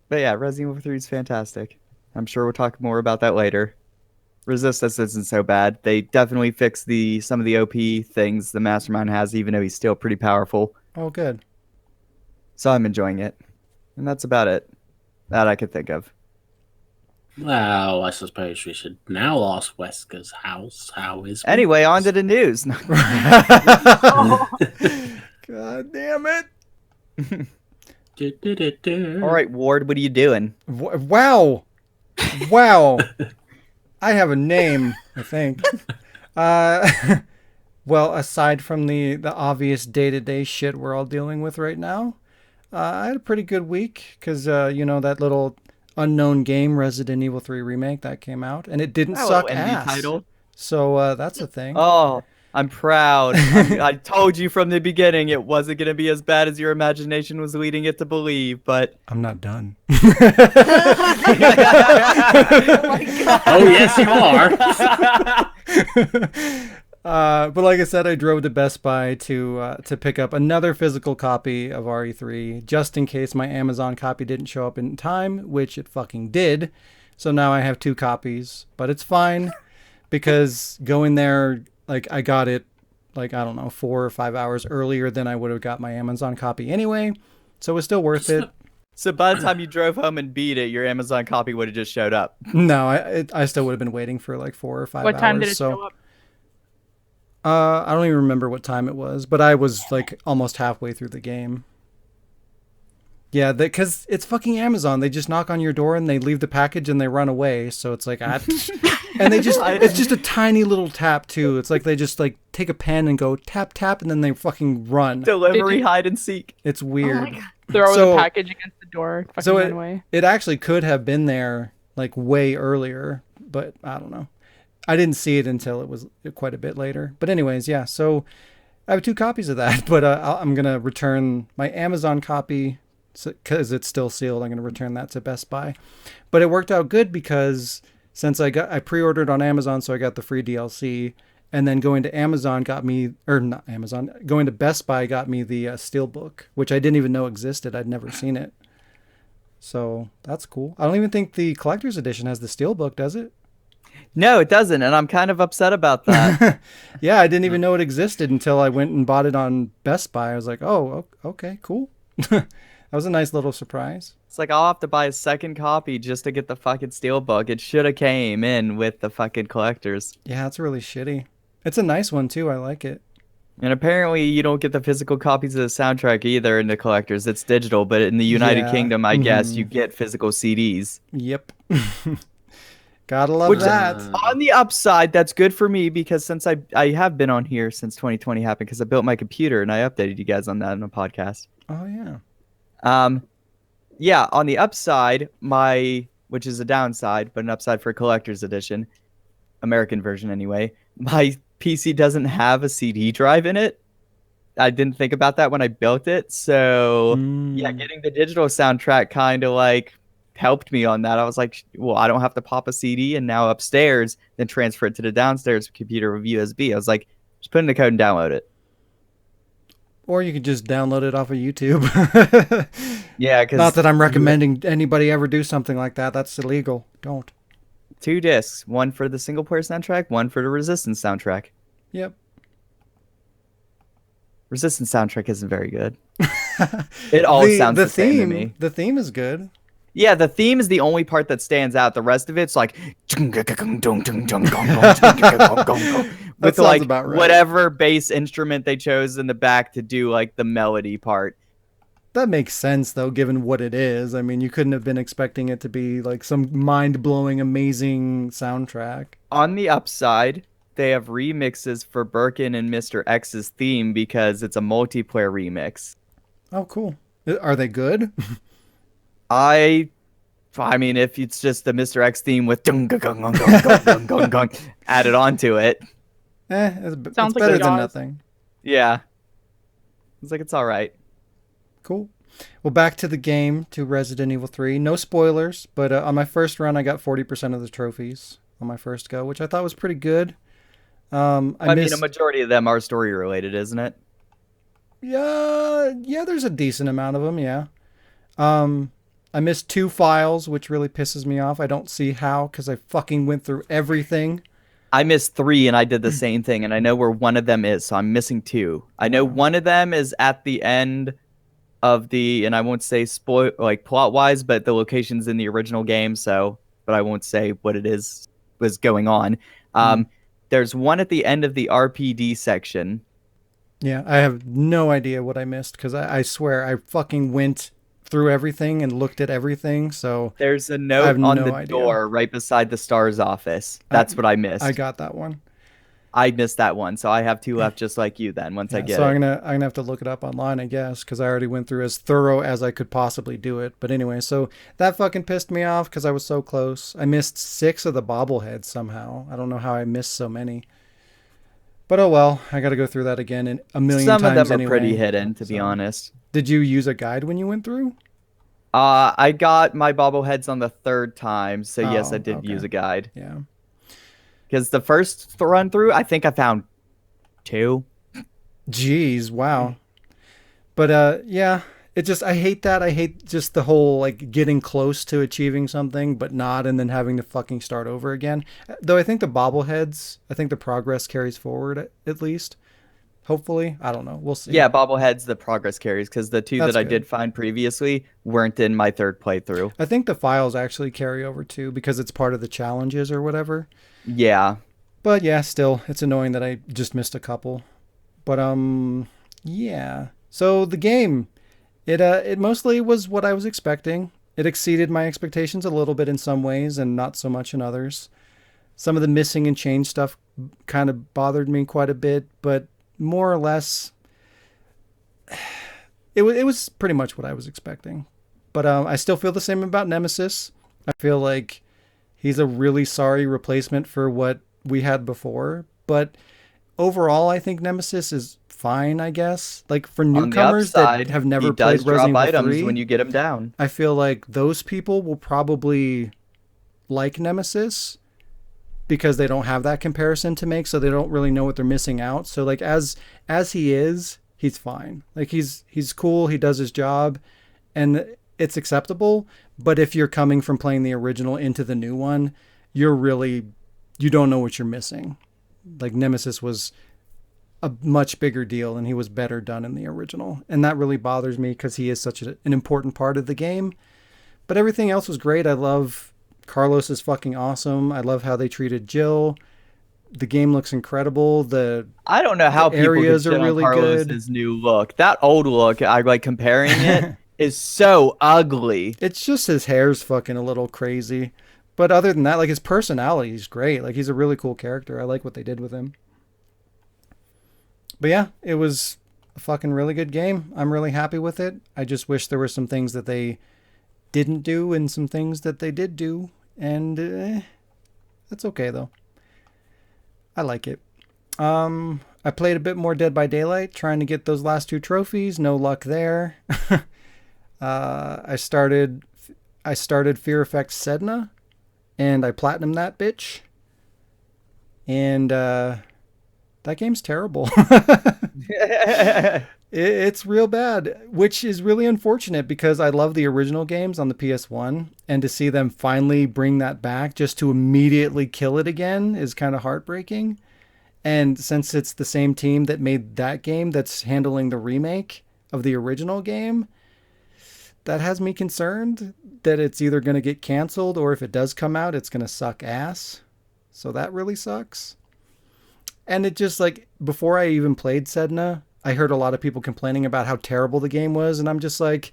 S6: But yeah, Resident Evil 3 is fantastic. I'm sure we'll talk more about that later. Resistance isn't so bad. They definitely fixed some of the OP things the Mastermind has, even though he's still pretty powerful.
S2: Oh, good.
S6: So I'm enjoying it. And that's about it that I could think of.
S7: Well, I suppose we should now ask Wesker's house. How is
S6: Anyway, on to the news.
S2: God damn it.
S6: All right, Ward, what are you doing?
S2: Wow. Wow. I have a name, I think. Well, aside from the obvious day-to-day shit we're all dealing with right now, I had a pretty good week because, that little unknown game, Resident Evil 3 Remake, that came out, and it didn't suck ass.
S6: Title.
S2: So that's a thing.
S6: Oh, I'm proud. I told you from the beginning it wasn't going to be as bad as your imagination was leading it to believe, but...
S2: I'm not done.
S5: Oh my god.
S7: Oh, yes, you are.
S2: But like I said, I drove to Best Buy to pick up another physical copy of RE3, just in case my Amazon copy didn't show up in time, which it fucking did. So now I have 2 copies, but it's fine because going there, like, I got it, like, I don't know, 4 or 5 hours earlier than I would have got my Amazon copy anyway. So it's still worth it.
S6: So by the time you drove home and beat it, your Amazon copy would have just showed up.
S2: No, I still would have been waiting for like 4 or 5 hours.
S3: What time did it show up?
S2: I don't even remember what time it was, but I was like almost halfway through the game. Yeah, because it's fucking Amazon. They just knock on your door and they leave the package and they run away. So it's like, and it's just a tiny little tap too. It's like they just like take a pen and go tap, tap, and then they fucking run.
S6: Delivery, hide and seek.
S2: It's weird.
S5: Oh my god.
S3: Throw
S2: So-
S3: the package against the door. Fucking
S2: So
S3: run away.
S2: it actually could have been there like way earlier, but I don't know. I didn't see it until it was quite a bit later. But anyways, yeah. So I have 2 copies of that, but I'm gonna return my Amazon copy because it's still sealed. I'm gonna return that to Best Buy. But it worked out good because since I pre-ordered on Amazon, so I got the free DLC, and then going to Amazon got me, or not Amazon, going to Best Buy got me the Steelbook, which I didn't even know existed. I'd never seen it. So that's cool. I don't even think the collector's edition has the Steelbook, does it?
S6: No, it doesn't, and I'm kind of upset about that.
S2: Yeah, I didn't even know it existed until I went and bought it on Best Buy. I was like, oh, okay, cool. That was a nice little surprise.
S6: It's like I'll have to buy a second copy just to get the fucking Steelbook. It should have came in with the fucking collectors.
S2: Yeah, it's really shitty. It's a nice one, too. I like it.
S6: And apparently you don't get the physical copies of the soundtrack either in the collectors. It's digital, but in the United
S2: Yeah.
S6: Kingdom, I guess, you get physical CDs.
S2: Yep. Gotta love
S6: Which,
S2: that.
S6: on the upside, that's good for me because since I have been on here since 2020 happened because I built my computer and I updated you guys on that in a podcast.
S2: Oh, yeah.
S6: Yeah, on the upside, which is a downside, but an upside for a collector's edition, American version anyway, my PC doesn't have a CD drive in it. I didn't think about that when I built it. So, yeah, getting the digital soundtrack kind of like helped me on that. I was like, well, I don't have to pop a CD and now upstairs, then transfer it to the downstairs computer with USB. I was like, just put in the code and download it.
S2: Or you could just download it off of YouTube.
S6: Yeah, because
S2: Not that I'm recommending anybody ever do something like that. That's illegal. Don't.
S6: 2 discs, one for the single player soundtrack, one for the Resistance soundtrack.
S2: Yep.
S6: Resistance soundtrack isn't very good. It all sounds the same to me.
S2: The theme is good.
S6: Yeah, the theme is the only part that stands out. The rest of it's like with like
S2: about right.
S6: whatever bass instrument they chose in the back to do like the melody part.
S2: That makes sense though, given what it is. I mean, you couldn't have been expecting it to be like some mind-blowing, amazing soundtrack.
S6: On the upside, they have remixes for Birkin and Mr. X's theme because it's a multiplayer remix.
S2: Oh, cool. Are they good?
S6: I mean, if it's just the Mr. X theme with added onto it.
S2: It's
S3: Sounds like
S2: better than
S3: Jaws.
S2: nothing.
S6: Yeah. It's like, it's all right.
S2: Cool. Well, back to the game, to Resident Evil 3. No spoilers, but on my first run, I got 40% of the trophies on my first go, which I thought was pretty good.
S6: I mean, a majority of them are story related, isn't it?
S2: Yeah, there's a decent amount of them, yeah. I missed 2 files, which really pisses me off. I don't see how, because I fucking went through everything.
S6: I missed 3 and I did the same thing, and I know where one of them is, so I'm missing 2. I know one of them is at the end of the, and I won't say spoil like plot wise, but the location's in the original game, so but I won't say what it is was going on. There's one at the end of the RPD section.
S2: Yeah, I have no idea what I missed, because I swear I fucking went through everything and looked at everything, so
S6: there's a note on the door right beside the STARS office. That's what I missed.
S2: I got that one.
S6: I missed that one, so I have 2 left just like you then once I get
S2: so
S6: it.
S2: I'm gonna have to look it up online, I guess, because I already went through as thorough as I could possibly do it. But anyway, so that fucking pissed me off because I was so close. I missed 6 of the bobbleheads somehow. I don't know how I missed so many. But oh well, I got to go through that again in a million times.
S6: Some of them are
S2: anyway.
S6: pretty hidden, to be honest.
S2: Did you use a guide when you went through?
S6: I got my bobbleheads on the 3rd time, so yes, I did use a guide.
S2: Yeah.
S6: Because the first run through, I think I found 2.
S2: Jeez, wow. But yeah, it just, I hate that. I hate just the whole like getting close to achieving something but not, and then having to fucking start over again. Though I think the bobbleheads, I think the progress carries forward at least. Hopefully, I don't know. We'll see.
S6: Yeah, bobbleheads, the progress carries, because the 2
S2: That's
S6: that I
S2: good.
S6: did find previously weren't in my 3rd playthrough.
S2: I think the files actually carry over too, because it's part of the challenges or whatever.
S6: Yeah.
S2: But yeah, still, it's annoying that I just missed a couple. But yeah. So the game, it mostly was what I was expecting. It exceeded my expectations a little bit in some ways and not so much in others. Some of the missing and change stuff kind of bothered me quite a bit, but more or less, it was pretty much what I was expecting. But I still feel the same about Nemesis. I feel like he's a really sorry replacement for what we had before. But overall, I think Nemesis is fine, I guess. Like for newcomers that have never played Resident Evil 3,
S6: items when you get them down.
S2: I feel like those people will probably like Nemesis, because they don't have that comparison to make, so they don't really know what they're missing out. So like as he is, he's fine. Like he's cool, he does his job, and it's acceptable. But if you're coming from playing the original into the new one, you don't know what you're missing. Like Nemesis was a much bigger deal, and he was better done in the original. And that really bothers me because he is such an important part of the game. But everything else was great. I love Carlos is fucking awesome. I love how they treated Jill. The game looks incredible.
S6: I don't know how
S2: the
S6: people
S2: areas
S6: could
S2: are
S6: shit on
S2: really
S6: Carlos's
S2: good.
S6: new look. That old look, I like comparing it, is so ugly.
S2: It's just his hair's fucking a little crazy. But other than that, like his personality is great. Like he's a really cool character. I like what they did with him. But yeah, it was a fucking really good game. I'm really happy with it. I just wish there were some things that they didn't do and some things that they did do. And that's okay though. I like it. I played a bit more Dead by Daylight, trying to get those last 2 trophies. No luck there. I started I started Fear Effect Sedna, and I platinumed that bitch. And that game's terrible. It's real bad, which is really unfortunate because I love the original games on the PS1, and to see them finally bring that back just to immediately kill it again is kind of heartbreaking. And since it's the same team that made that game that's handling the remake of the original game, that has me concerned that it's either going to get canceled or if it does come out, it's going to suck ass. So that really sucks. And it just like, before I even played Sedna, I heard a lot of people complaining about how terrible the game was. And I'm just like,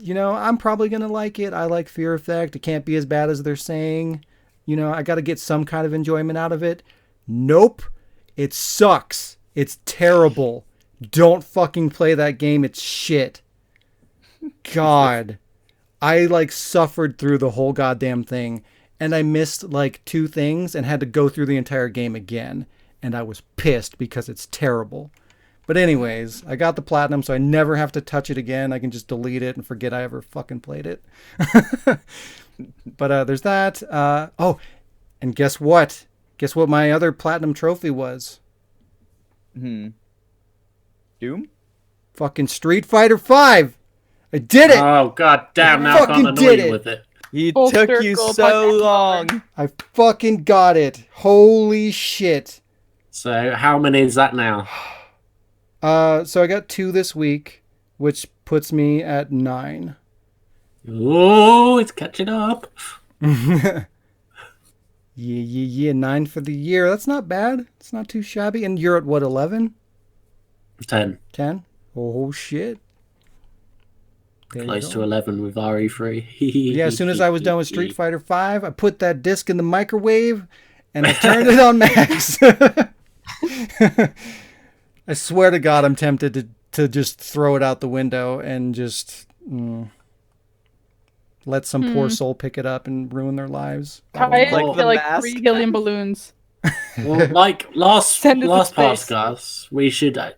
S2: I'm probably going to like it. I like Fear Effect. It can't be as bad as they're saying. I got to get some kind of enjoyment out of it. Nope. It sucks. It's terrible. Don't fucking play that game. It's shit. God. I suffered through the whole goddamn thing. And I missed 2 things and had to go through the entire game again. And I was pissed because it's terrible. But anyways, I got the platinum, so I never have to touch it again. I can just delete it and forget I ever fucking played it. But there's that. And guess what? Guess what my other platinum trophy was?
S6: Doom?
S2: Fucking Street Fighter 5. I did it!
S7: Oh, god damn, now I can't annoy you with it.
S6: It
S3: Full
S6: took you
S3: circle,
S6: so
S3: podcast
S6: long.
S2: I fucking got it. Holy shit.
S7: So, how many is that now?
S2: So I got 2 this week, which puts me at 9.
S7: Oh, it's catching up.
S2: Yeah, 9 for the year. That's not bad. It's not too shabby. And you're at what, 11?
S7: 10.
S2: 10? Oh, shit. There you
S7: Close
S2: go.
S7: to 11 with RE3.
S2: Yeah, as soon as I was done with Street Fighter 5, I put that disc in the microwave and I turned it on max. I swear to God, I'm tempted to just throw it out the window and just let some poor soul pick it up and ruin their lives.
S3: Tie it
S6: Like
S3: to
S6: the
S3: 3 helium balloons.
S7: Well, like last
S3: Send it to space.
S7: podcast,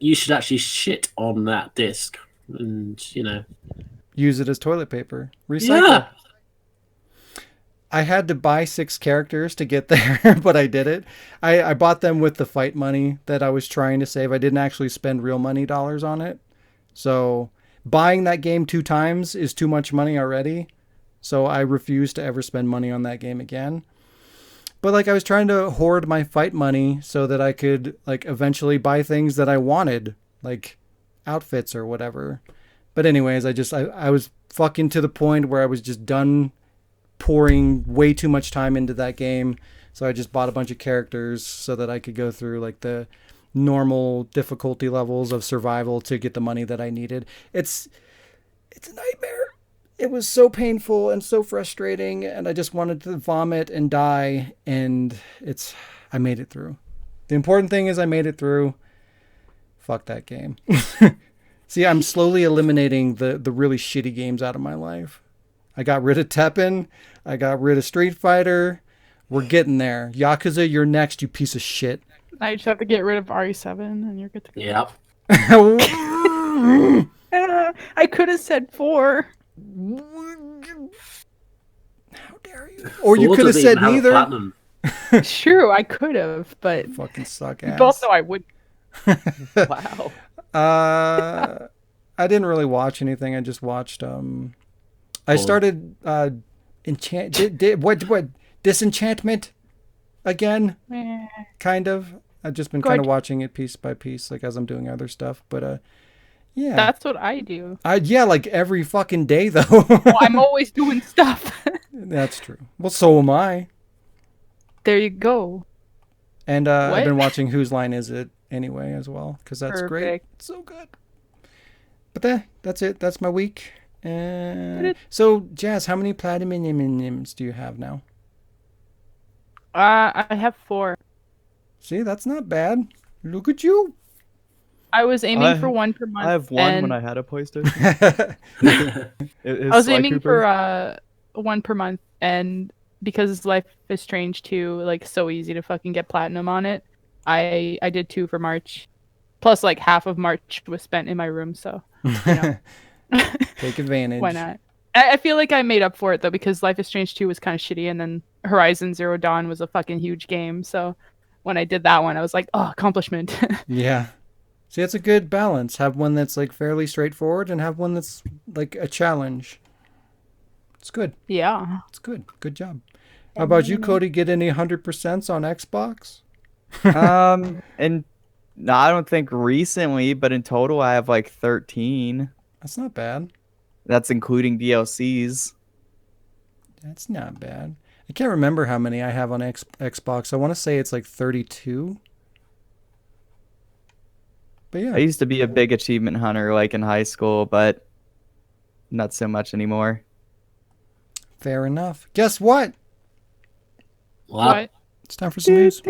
S7: you should actually shit on that disc, and
S2: Use it as toilet paper. Recycle.
S7: yeah.
S2: I had to buy 6 characters to get there, but I did it. I bought them with the fight money that I was trying to save. I didn't actually spend real money dollars on it. So buying that game 2 times is too much money already. So I refuse to ever spend money on that game again. But I was trying to hoard my fight money so that I could eventually buy things that I wanted, like outfits or whatever. But anyways, I was fucking to the point where I was just done pouring way too much time into that game. So I just bought a bunch of characters so that I could go through the normal difficulty levels of survival to get the money that I needed. It's a nightmare. It was so painful and so frustrating, and I just wanted to vomit and die, and I made it through. The important thing is I made it through. Fuck that game. See, I'm slowly eliminating the really shitty games out of my life. I got rid of Tekken. I got rid of Street Fighter. We're getting there. Yakuza, you're next, you piece of shit.
S3: I just have to get rid of RE7 and you're good to go.
S7: Yep.
S3: I could have said 4.
S2: How dare you? Or you
S7: Four
S2: could have
S7: doesn't
S2: said
S7: even have a
S2: neither.
S7: platinum.
S3: True, I could have, but
S2: Fucking suck
S3: you
S2: ass.
S3: both know I would.
S6: Wow.
S2: I didn't really watch anything. I just watched I started Disenchantment again, kind of. I've just been kind of watching it piece by piece, as I'm doing other stuff. But yeah,
S3: That's what I do.
S2: Every fucking day though.
S3: Well, I'm always doing stuff.
S2: That's true. Well, so am I.
S3: There you go.
S2: And I've
S3: What?
S2: been watching Whose Line Is It anyway as well, because that's great.
S3: Perfect.
S2: It's so good. But that's it. That's my week. So, Jazz, how many platinums do you have now?
S3: I have 4.
S2: See, that's not bad. Look at you.
S3: I was aiming for 1 per month.
S6: I have 1 when I had a PlayStation.
S3: I was aiming for 1 per month, and because Life is Strange 2, so easy to fucking get platinum on it, I did 2 for March. Plus, half of March was spent in my room, so
S2: Take advantage.
S3: why not? I feel like I made up for it though because Life is Strange 2 was kind of shitty, and then Horizon Zero Dawn was a fucking huge game. So when I did that one, I was like, oh, accomplishment.
S2: Yeah. See, it's a good balance. Have one that's like fairly straightforward and have one that's like a challenge. It's good.
S3: Yeah.
S2: It's good. Good job. How about you, Cody? Get any 100% on Xbox?
S6: And no, I don't think recently, but in total I have like 13.
S2: That's not bad.
S6: That's including DLCs.
S2: That's not bad. I can't remember how many I have on Xbox. I want to say it's like 32. But yeah.
S6: I used to be a big achievement hunter like in high school, but not so much anymore.
S2: Fair enough. Guess what?
S3: What?
S2: It's time for some news.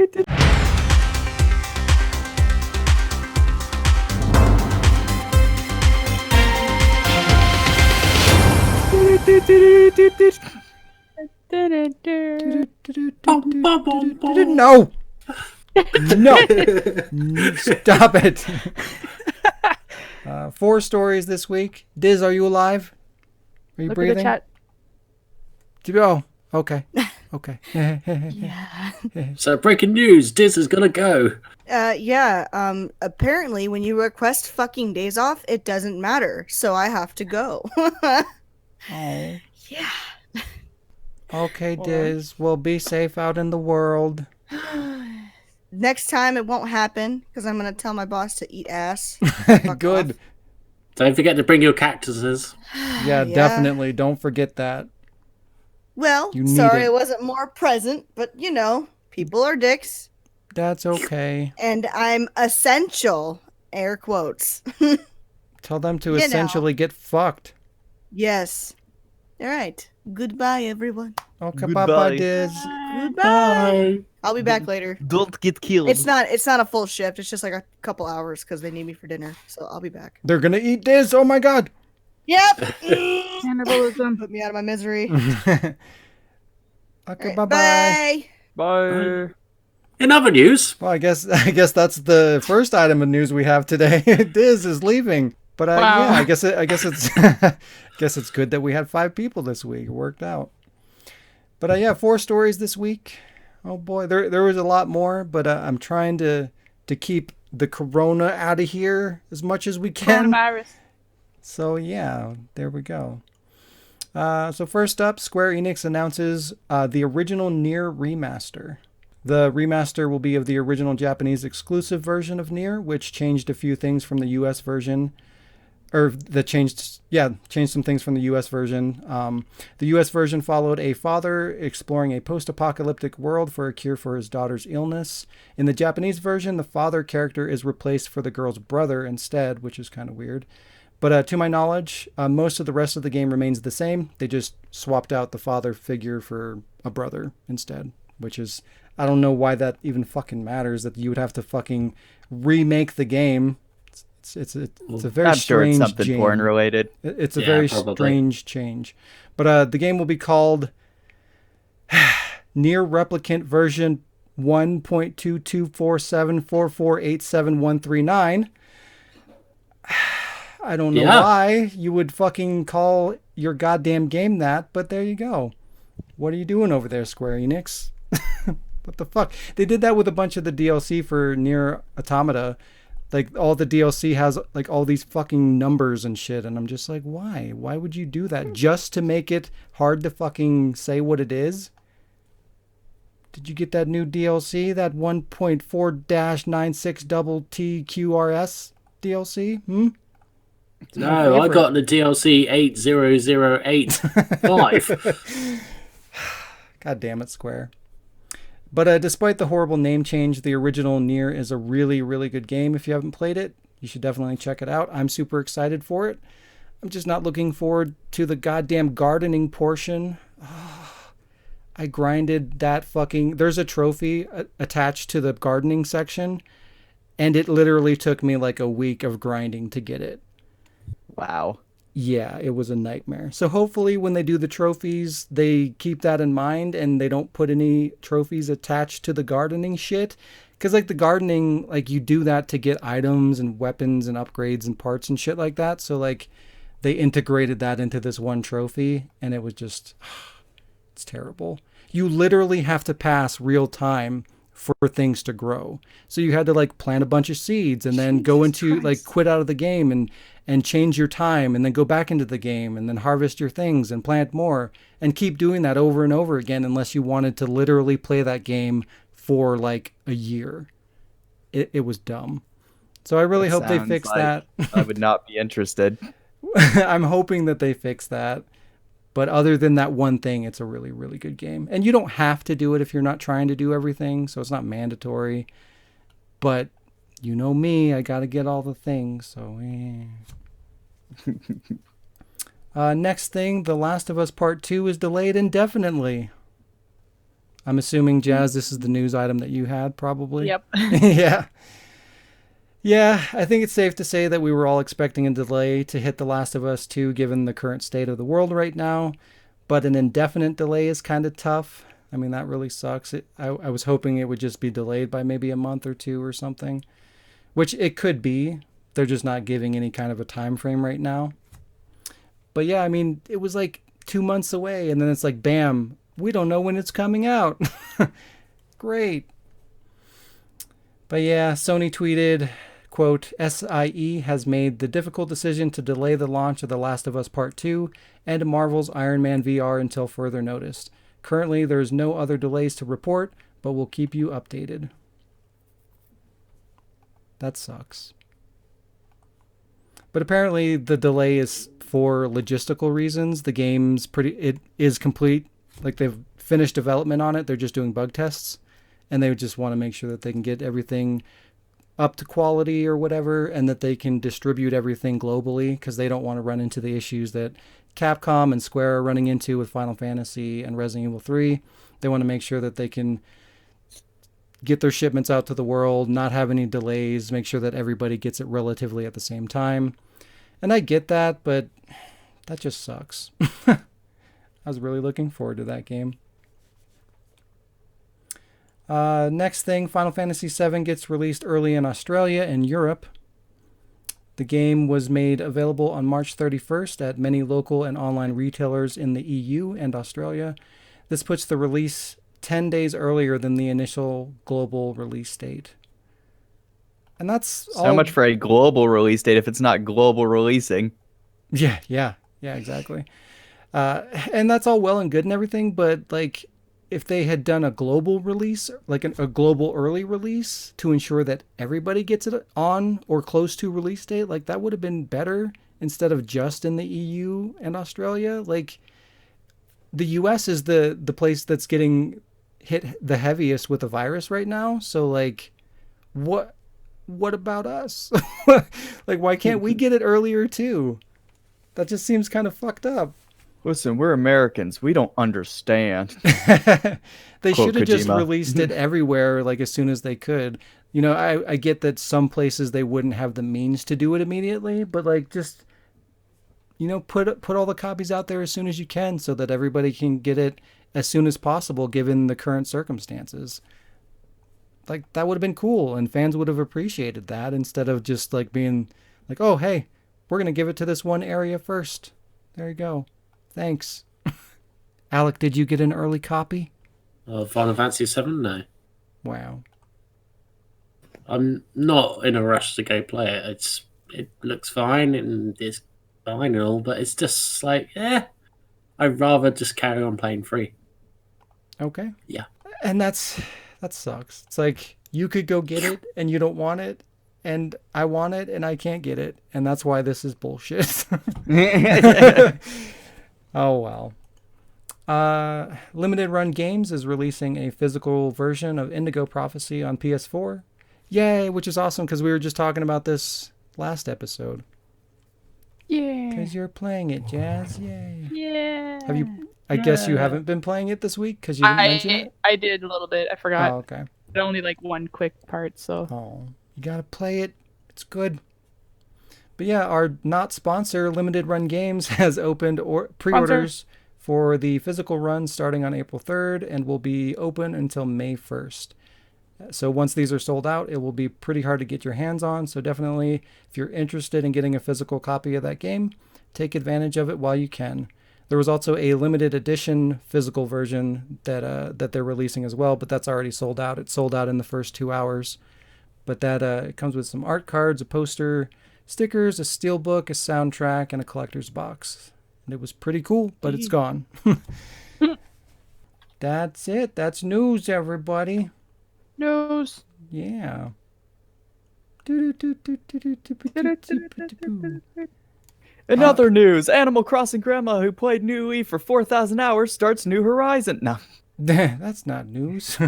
S2: No! No! Stop it! 4 stories this week. Diz, are you alive? Are you
S3: Look
S2: breathing?
S3: at the chat.
S2: Oh, okay. Okay.
S5: Yeah.
S7: So breaking news, Diz is gonna go.
S5: Apparently when you request fucking days off, it doesn't matter. So I have to go.
S2: Oh.
S5: Yeah.
S2: Okay, Diz. Well, be safe out in the world.
S5: Next time it won't happen because I'm gonna tell my boss to eat ass. Fuck
S2: Good.
S5: off.
S7: Don't forget to bring your cactuses.
S2: Yeah, definitely. Don't forget that.
S5: Well,
S2: You need
S5: sorry
S2: it.
S5: I wasn't more present, but you know, people are dicks.
S2: That's okay.
S5: And I'm essential. Air quotes.
S2: Tell them to
S5: You know.
S2: essentially get fucked.
S5: Yes. All right. Goodbye, everyone.
S2: Okay,
S6: Goodbye.
S2: bye-bye, Diz.
S5: Goodbye. I'll be back later.
S6: Don't get killed.
S5: It's not a full shift. It's just like a couple hours because they need me for dinner. So I'll be back.
S2: They're gonna eat Diz. Oh my god.
S5: Yep.
S3: Cannibalism.
S5: Put me out of my misery.
S2: Okay,
S5: All right,
S2: bye-bye.
S5: bye.
S6: Bye.
S7: In other news,
S2: Well, I guess that's the first item of news we have today. Diz is leaving, but
S3: Wow.
S2: yeah, I guess it's guess it's good that we had 5 people this week. It worked out. But yeah, 4 stories this week. Oh boy, there was a lot more, but I'm trying to keep the corona out of here as much as we can.
S3: Coronavirus.
S2: So yeah, there we go. So first up, Square Enix announces the original Nier remaster. The remaster will be of the original Japanese exclusive version of Nier, which changed a few things from the US version. Or that changed some things from the US version. The US version followed a father exploring a post-apocalyptic world for a cure for his daughter's illness. In the Japanese version, the father character is replaced for the girl's brother instead, which is kind of weird. But to my knowledge, most of the rest of the game remains the same. They just swapped out the father figure for a brother instead, which is, I don't know why that even fucking matters, that you would have to fucking remake the game. It's a very
S6: I'm sure
S2: strange
S6: it's something
S2: change.
S6: porn related.
S2: It's a
S7: Yeah,
S2: very
S7: probably.
S2: strange change. But the game will be called Nier Replicant version 1.22474487139. I don't know
S7: Yeah.
S2: why you would fucking call your goddamn game that, but there you go. What are you doing over there, Square Enix? What the fuck? They did that with a bunch of the DLC for Nier Automata. Like, all the DLC has, like, all these fucking numbers and shit, and I'm just like, why? Why would you do that? Just to make it hard to fucking say what it is? Did you get that new DLC? That 1.4-96 double TQRS DLC? It's my
S7: no, I
S2: favorite.
S7: got the DLC 80085.
S2: God damn it, Square. But despite the horrible name change, the original Nier is a really, really good game. If you haven't played it, you should definitely check it out. I'm super excited for it. I'm just not looking forward to the goddamn gardening portion. I grinded that fucking... There's a trophy attached to the gardening section, and it literally took me like a week of grinding to get it.
S6: Wow.
S2: Yeah, it was a nightmare. So hopefully when they do the trophies, they keep that in mind and they don't put any trophies attached to the gardening shit. Because, like, the gardening, like, you do that to get items and weapons and upgrades and parts and shit like that. So, like, they integrated that into this one trophy, and it was just, it's terrible. You literally have to pass real time for things to grow. So you had to like plant a bunch of seeds and then go into like quit out of the game and change your time and then go back into the game and then harvest your things and plant more and keep doing that over and over again unless you wanted to literally play that game for like a year. It was dumb. So I really hope they fix that.
S6: I would not be interested.
S2: I'm hoping that they fix that. But other than that one thing, it's a really, really good game. And you don't have to do it if you're not trying to do everything, so it's not mandatory. But you know me, I got to get all the things, so next thing, The Last of Us Part 2 is delayed indefinitely. I'm assuming, Jazz, this is the news item that you had, probably?
S3: Yep.
S2: Yeah. Yeah, I think it's safe to say that we were all expecting a delay to hit The Last of Us 2 given the current state of the world right now, but an indefinite delay is kind of tough. I mean, that really sucks. I was hoping it would just be delayed by maybe a month or two or something, which it could be. They're just not giving any kind of a time frame right now. But yeah, I mean, it was like 2 months away, and then it's like, bam, we don't know when it's coming out. Great. But yeah, Sony tweeted, quote, SIE has made the difficult decision to delay the launch of The Last of Us Part 2 and Marvel's Iron Man VR until further notice. Currently, there's no other delays to report, but we'll keep you updated. That sucks. But apparently the delay is for logistical reasons. The game's it is complete. Like, they've finished development on it. They're just doing bug tests. And they just want to make sure that they can get everything up to quality or whatever, and that they can distribute everything globally, because they don't want to run into the issues that Capcom and Square are running into with Final Fantasy and Resident Evil 3. They want to make sure that they can get their shipments out to the world, not have any delays, make sure that everybody gets it relatively at the same time. And I get that, but that just sucks. I was really looking forward to that game. Next thing, Final Fantasy VII gets released early in Australia and Europe. The game was made available on March 31st at many local and online retailers in the EU and Australia. This puts the release 10 days earlier than the initial global release date. And that's
S6: so much for a global release date if it's not global releasing.
S2: Yeah, exactly. And that's all well and good and everything, but like, if they had done a global release, like a global early release to ensure that everybody gets it on or close to release date, like that would have been better instead of just in the EU and Australia. Like, the US is the place that's getting hit the heaviest with the virus right now. So like, what about us? Like, why can't we get it earlier too? That just seems kind of fucked up.
S6: Listen, we're Americans. We don't understand.
S2: They should have just released it everywhere, like, as soon as they could. You know, I get that some places they wouldn't have the means to do it immediately, but like, just, you know, put all the copies out there as soon as you can so that everybody can get it as soon as possible given the current circumstances. Like, that would have been cool, and fans would have appreciated that instead of just like being like, oh, hey, we're going to give it to this one area first. There you go. Thanks. Alec, did you get an early copy?
S7: Final Fantasy VII? No.
S2: Wow.
S7: I'm not in a rush to go play it. It looks fine and it's fine and all, but it's just like, I'd rather just carry on playing free.
S2: Okay.
S7: Yeah.
S2: And that sucks. It's like, you could go get it and you don't want it, and I want it and I can't get it, and that's why this is bullshit. Oh, well. Limited Run Games is releasing a physical version of Indigo Prophecy on PS4. Yay, which is awesome because we were just talking about this last episode.
S3: Yeah.
S2: Because you're playing it, Jazz. Yay.
S3: Yeah.
S2: Have you? I guess you haven't been playing it this week because you didn't mention it?
S3: I did a little bit. I forgot.
S2: Oh, okay.
S3: But only like one quick part, so.
S2: Oh, you got to play it. It's good. But yeah, our not sponsor, Limited Run Games, has opened pre-orders for the physical run starting on April 3rd and will be open until May 1st. So once these are sold out, it will be pretty hard to get your hands on. So definitely, if you're interested in getting a physical copy of that game, take advantage of it while you can. There was also a limited edition physical version that they're releasing as well, but that's already sold out. It sold out in the first 2 hours. But that it comes with some art cards, a poster, stickers, a steelbook, a soundtrack, and a collector's box. And it was pretty cool, but it's gone. That's it. That's news, everybody.
S3: News.
S2: Yeah.
S6: In other news, Animal Crossing grandma who played New E for 4,000 hours starts New Horizon. No.
S2: That's not news.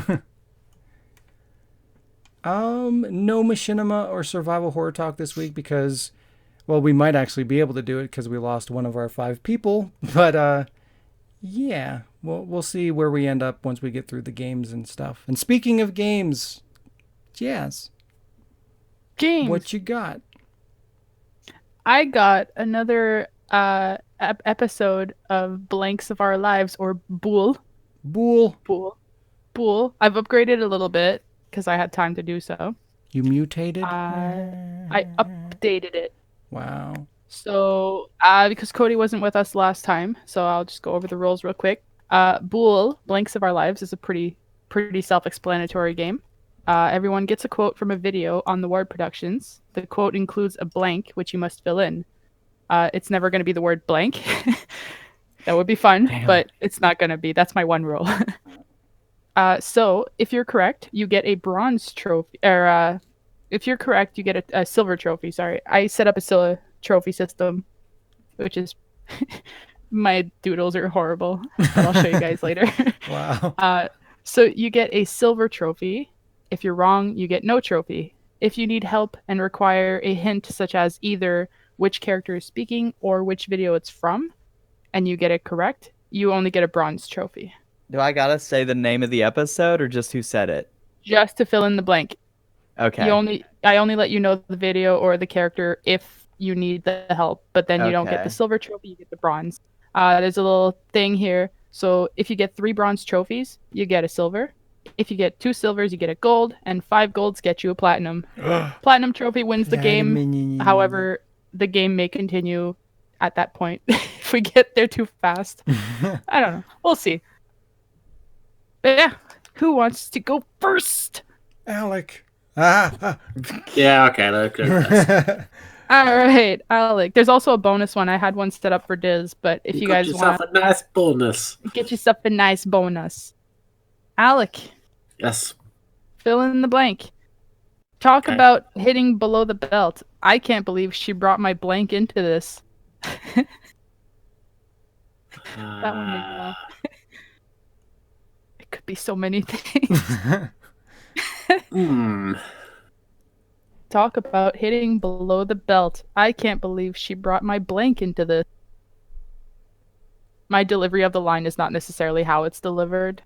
S2: No machinima or survival horror talk this week because, well, we might actually be able to do it because we lost one of our 5 people. But, yeah, we'll see where we end up once we get through the games and stuff. And speaking of games, Jazz.
S3: Games.
S2: What you got?
S3: I got another episode of Blanks of Our Lives, or Bool.
S2: Bool.
S3: I've upgraded a little bit because I had time to do so.
S2: You mutated?
S3: I updated it.
S2: Wow.
S3: So, because Cody wasn't with us last time, so I'll just go over the rules real quick. Bool, Blanks of Our Lives, is a pretty self-explanatory game. Everyone gets a quote from a video on the Ward Productions. The quote includes a blank, which you must fill in. It's never going to be the word blank. That would be fun, but it's not going to be. That's my one rule. So, if you're correct, you get a bronze trophy. Or, if you're correct, you get a silver trophy. Sorry. I set up a silver trophy system, which is... my doodles are horrible, but I'll show you guys later.
S2: Wow.
S3: So, you get a silver trophy. If you're wrong, you get no trophy. If you need help and require a hint, such as either which character is speaking or which video it's from, and you get it correct, you only get a bronze trophy.
S6: Do I gotta say the name of the episode or just who said it?
S3: Just to fill in the blank.
S6: Okay.
S3: I only let you know the video or the character if you need the help, but then you don't get the silver trophy, you get the bronze. There's a little thing here. So if you get 3 bronze trophies, you get a silver. If you get 2 silvers, you get a gold, and 5 golds get you a platinum. Platinum trophy wins the game. However, the game may continue at that point if we get there too fast. I don't know. We'll see. But yeah, who wants to go first?
S2: Alec.
S7: Yeah, okay, let's go first.
S3: All right, Alec. There's also a bonus one. I had one set up for Diz, but if you guys want,
S7: yourself a nice bonus.
S3: Get yourself a nice bonus. Alec.
S7: Yes.
S3: Fill in the blank. Talk about hitting below the belt. I can't believe she brought my blank into this. That one made me laugh. It could be so many things. Talk about hitting below the belt. I can't believe she brought my blank into this. My delivery of the line is not necessarily how it's delivered.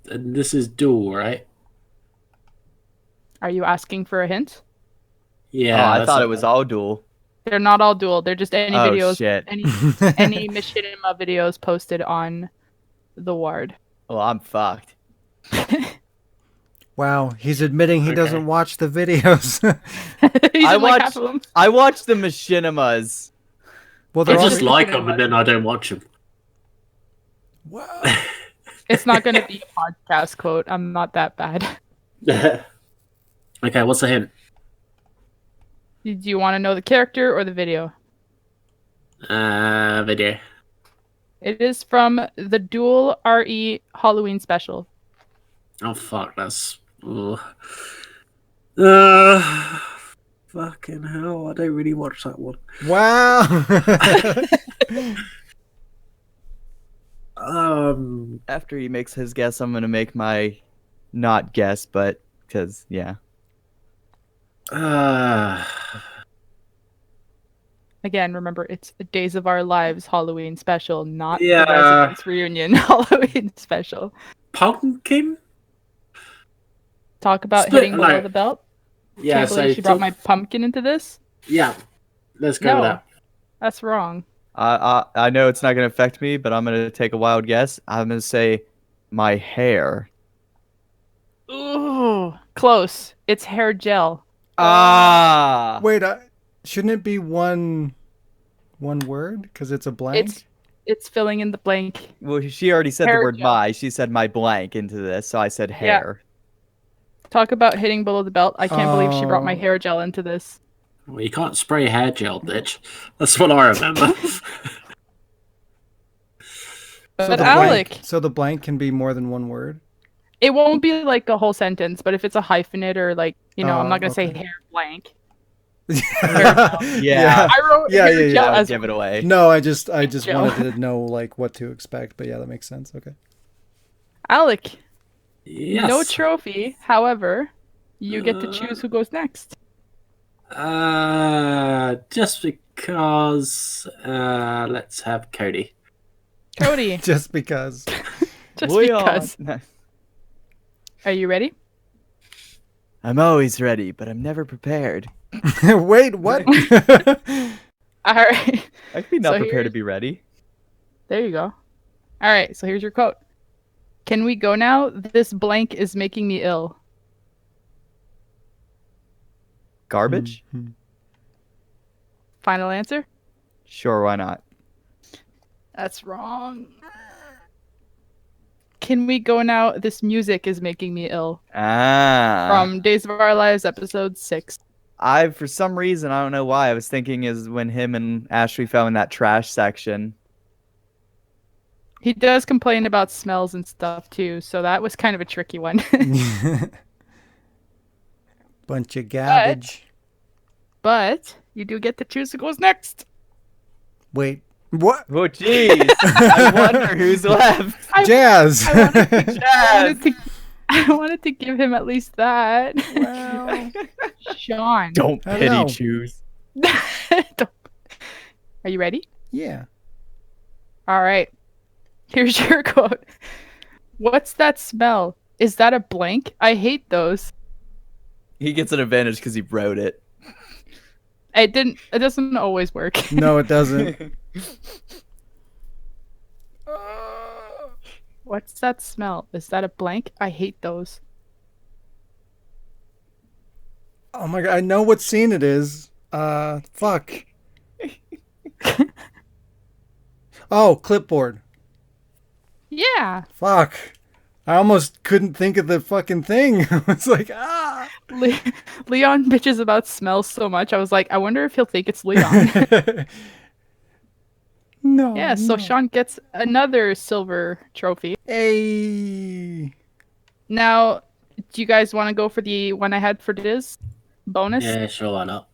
S7: And this is dual, right?
S3: Are you asking for a hint?
S6: Yeah. I thought it was all dual.
S3: They're not all dual. They're just any videos,
S6: shit.
S3: any Machinima videos posted on the Ward.
S6: Well, I'm fucked.
S2: Wow, he's admitting he doesn't watch the videos.
S6: I watch the Machinimas.
S2: Well,
S7: I just like them and then I don't watch them.
S2: Wow.
S3: It's not going to be a podcast quote. I'm not that bad.
S7: Okay, what's the hint?
S3: Do you want to know the character or the video?
S7: Video.
S3: It is from the Dual RE Halloween special.
S7: Oh fuck, that's... fucking hell, I don't really watch that one.
S2: Wow.
S6: After he makes his guess, I'm gonna make my not guess, but because
S3: Again, remember, it's a Days of Our Lives Halloween special, not the
S7: Yeah.
S3: Residence Reunion Halloween special.
S7: Pumpkin?
S3: Talk about
S7: Split-
S3: hitting below
S7: no.
S3: the belt.
S7: Yeah,
S3: Can't believe she brought my pumpkin into this.
S7: Yeah, let's go with that.
S3: That's wrong.
S6: I know it's not gonna affect me, but I'm gonna take a wild guess. I'm gonna say my hair.
S3: Ooh, close. It's hair gel.
S6: Ah.
S2: Wait, shouldn't it be one one word because it's a blank.
S3: It's filling in the blank.
S6: Well, she already said the
S3: Hair
S6: word
S3: gel.
S6: my. She said my blank into this, so I said hair.
S3: Talk about hitting below the belt. I can't believe she brought my
S2: Oh.
S3: hair gel into this.
S7: Well, you can't spray hair gel, bitch. That's what I remember.
S3: But
S2: the
S3: Alec,
S2: blank, so the blank can be more than one word.
S3: it won't be like a whole sentence, but if it's a hyphenate or like, I'm not gonna say
S2: okay.
S3: hair blank.
S6: Yeah.
S3: I wrote
S2: Yeah,
S3: hair
S2: yeah,
S3: gel
S6: That would
S3: as
S6: give it away.
S2: No, I just
S3: Joe.
S2: wanted to know like what to expect, but yeah, that makes sense. Okay.
S3: Alec.
S7: Yes.
S3: No trophy. However, you get to choose who goes next.
S7: Just because. Let's have Cody.
S3: Cody,
S2: Just because.
S3: just
S6: Leon.
S3: because. Are you ready?
S6: I'm always ready, but I'm never prepared.
S2: Wait, what?
S3: All right.
S6: I could be not
S3: So
S6: prepared to
S3: here's-
S6: be ready.
S3: There you go. All right. So here's your quote. Can we go now? This blank is making me ill.
S6: Garbage?
S3: Final answer?
S6: Sure, why not?
S3: That's wrong. Can we go now? This music is making me ill. From Days of Our Lives, episode 6.
S6: For some reason, I don't know why, I was thinking is when him and Ashley fell in that trash section.
S3: He does complain about smells and stuff too, so that was kind of a tricky one.
S2: Bunch of garbage.
S3: But you do get to choose who goes next.
S2: Wait, what?
S6: Oh, jeez. I wonder who's left.
S2: Jazz.
S3: I wanted to give him at least that.
S2: Well,
S3: Shaun.
S6: Don't
S2: I
S6: pity
S2: know.
S6: choose.
S3: Don't- Are you ready?
S2: yeah.
S3: All right. Here's your quote. What's that smell? Is that a blank? I hate those.
S6: He gets an advantage because he wrote it.
S3: It doesn't always work.
S2: No, it doesn't.
S3: What's that smell? Is that a blank? I hate those.
S2: Oh my god, I know what scene it is. Fuck. Oh, clipboard.
S3: Yeah.
S2: Fuck. I almost couldn't think of the fucking thing. I was like,
S3: Leon bitches about smells so much. I was like, I wonder if he'll think it's Leon.
S2: No.
S3: Yeah, so
S2: no.
S3: Shaun gets another silver trophy.
S2: Hey.
S3: Now, do you guys want to go for the one I had for Diz? Bonus?
S7: Yeah, sure, why not?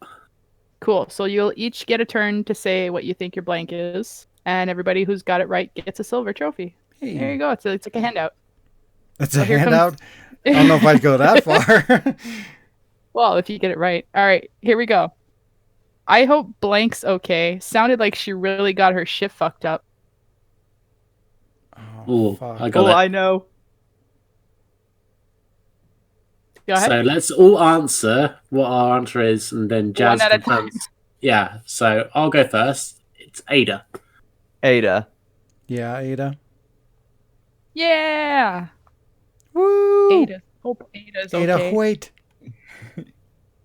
S3: Cool. So you'll each get a turn to say what you think your blank is, and everybody who's got it right gets a silver trophy. There you
S2: Hey.
S3: go. It's like a handout.
S2: That's
S3: So
S2: a
S3: here
S2: handout.
S3: comes-
S2: I don't know if I'd go that far.
S3: Well, if you get it right. All right, here we go. I hope blank's okay. Sounded like she really got her shit fucked up.
S7: Ooh,
S2: fuck.
S7: I got
S6: Oh,
S7: it.
S6: I know.
S3: Go ahead.
S7: So let's all answer what our answer is, and then Jazz
S3: One at a time.
S7: confirms. Yeah, so I'll go first. It's Ada.
S6: Ada.
S2: Yeah, Ada.
S3: Yeah.
S2: Woo.
S3: Ada. Hope Ada's
S2: Ada,
S3: okay.
S2: wait.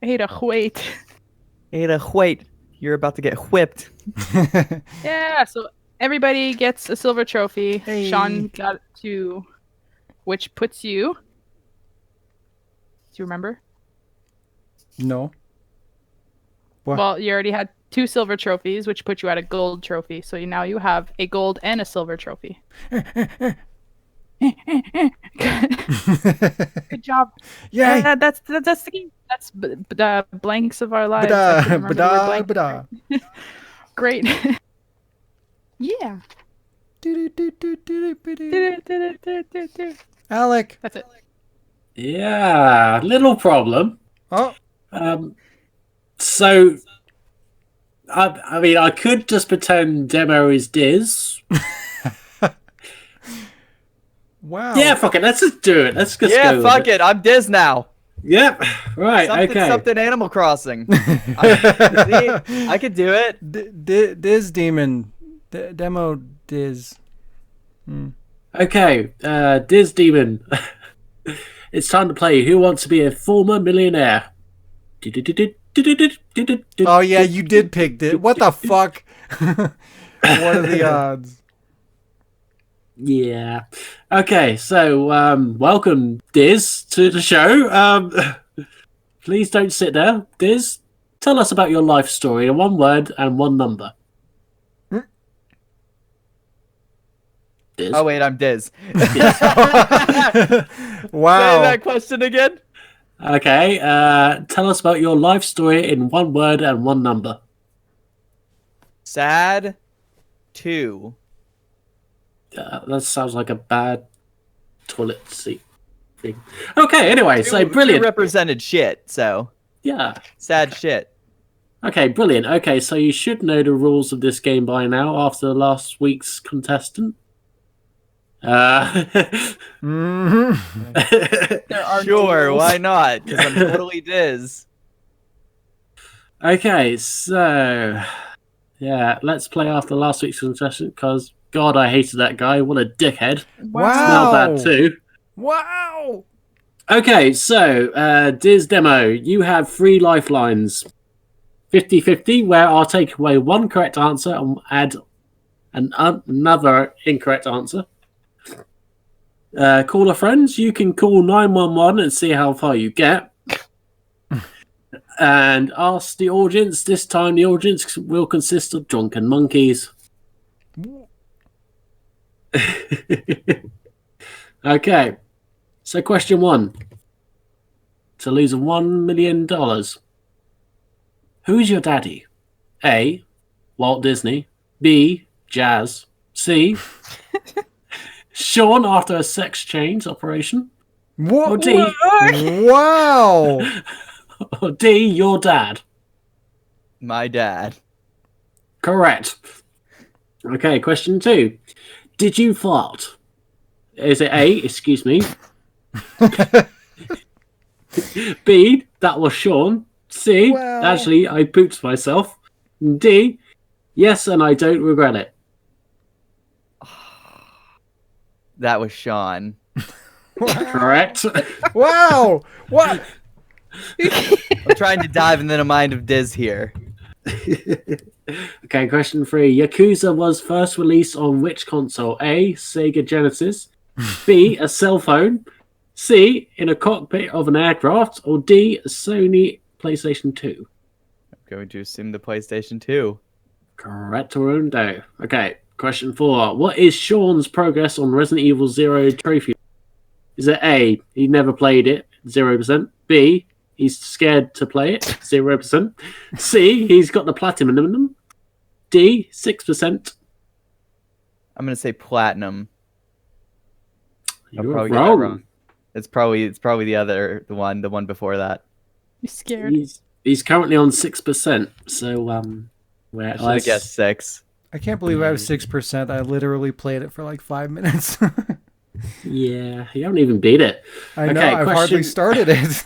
S3: Ada, wait.
S6: Ada, wait. You're about to get whipped.
S3: Yeah, so everybody gets a silver trophy.
S2: Hey.
S3: Shaun got 2, which puts you. Do you remember?
S2: No. What?
S3: Well, you already had 2 silver trophies, which put you at a gold trophy. So now you have a gold and a silver trophy. Good job.
S2: Yay.
S3: That's the game. That's the blanks of our lives. I
S2: Bada,
S3: couldn't remember the word
S2: bada,
S3: blank.
S2: bada.
S3: Great. Yeah.
S2: Alec.
S3: That's it.
S7: Yeah, little problem.
S2: Oh.
S7: So, I mean, I could just pretend Demo is Diz.
S2: Wow.
S7: Yeah, fuck it. Let's just do it. Let's just
S6: Yeah,
S7: go with
S6: fuck it. I'm Diz now.
S7: Yep. Right. okay.
S6: Something Animal Crossing. I could do it.
S2: Diz Demon. Demo Diz.
S7: Okay. Diz Demon. It's time to play Who Wants to Be a Former Millionaire?
S2: Oh yeah, you did pick it. What the fuck? What are the odds?
S7: Yeah. Okay, so welcome, Diz, to the show. Please don't sit there. Diz, tell us about your life story in one word and one number. Diz.
S6: Oh wait, I'm Diz.
S2: Wow.
S6: Say that question again.
S7: Okay, tell us about your life story in one word and one number.
S6: Sad 2.
S7: That sounds like a bad toilet seat thing. Okay, anyway, so
S6: Two
S7: brilliant.
S6: represented shit, so
S7: Yeah.
S6: sad shit.
S7: Okay, brilliant. Okay, so you should know the rules of this game by now after last week's contestant.
S6: Sure, why not? Because I'm totally Diz.
S7: Okay, so yeah, let's play after last week's contestant because God, I hated that guy. What a dickhead.
S2: Wow.
S7: Smelled bad too.
S2: Wow.
S7: Okay, so Diz Demo, you have 3 lifelines. 50-50, where I'll take away one correct answer and add another incorrect answer. Caller friends, you can call 911 and see how far you get. And ask the audience. This time the audience will consist of drunken monkeys. Okay, so question 1. To lose $1 million. Who's your daddy? A. Walt Disney. B. Jazz. C. Shaun after a sex change operation.
S2: What?
S7: Or D.
S2: Wow.
S7: Or D. Your dad.
S6: My dad.
S7: Correct. Okay, question 2. Did you fart? Is it A. Excuse me. B. That was Shaun. C.
S2: Wow.
S7: Actually, I pooped myself. D. Yes, and I don't regret it.
S6: That was Shaun.
S7: Correct.
S2: Wow. What?
S6: I'm trying to dive into the mind of Diz here.
S7: Okay, question 3. Yakuza was first released on which console? A. Sega Genesis. B. A cell phone. C. In a cockpit of an aircraft. Or D. A Sony PlayStation 2.
S6: I'm going to assume the PlayStation 2.
S7: Correcto. Okay, question 4. What is Shaun's progress on Resident Evil 0 trophy? Is it A. He never played it? 0%. B. He's scared to play it? 0%. C. He's got the platinum. D. 6%.
S6: I'm gonna say platinum.
S7: You're
S6: probably get that wrong. It's probably the one before that.
S3: You scared?
S7: He's currently on 6%. So where
S6: I should have guessed 6.
S2: I can't believe I have 6%. I literally played it for like 5 minutes.
S7: Yeah, you haven't even beat it.
S2: I know. I've hardly started it.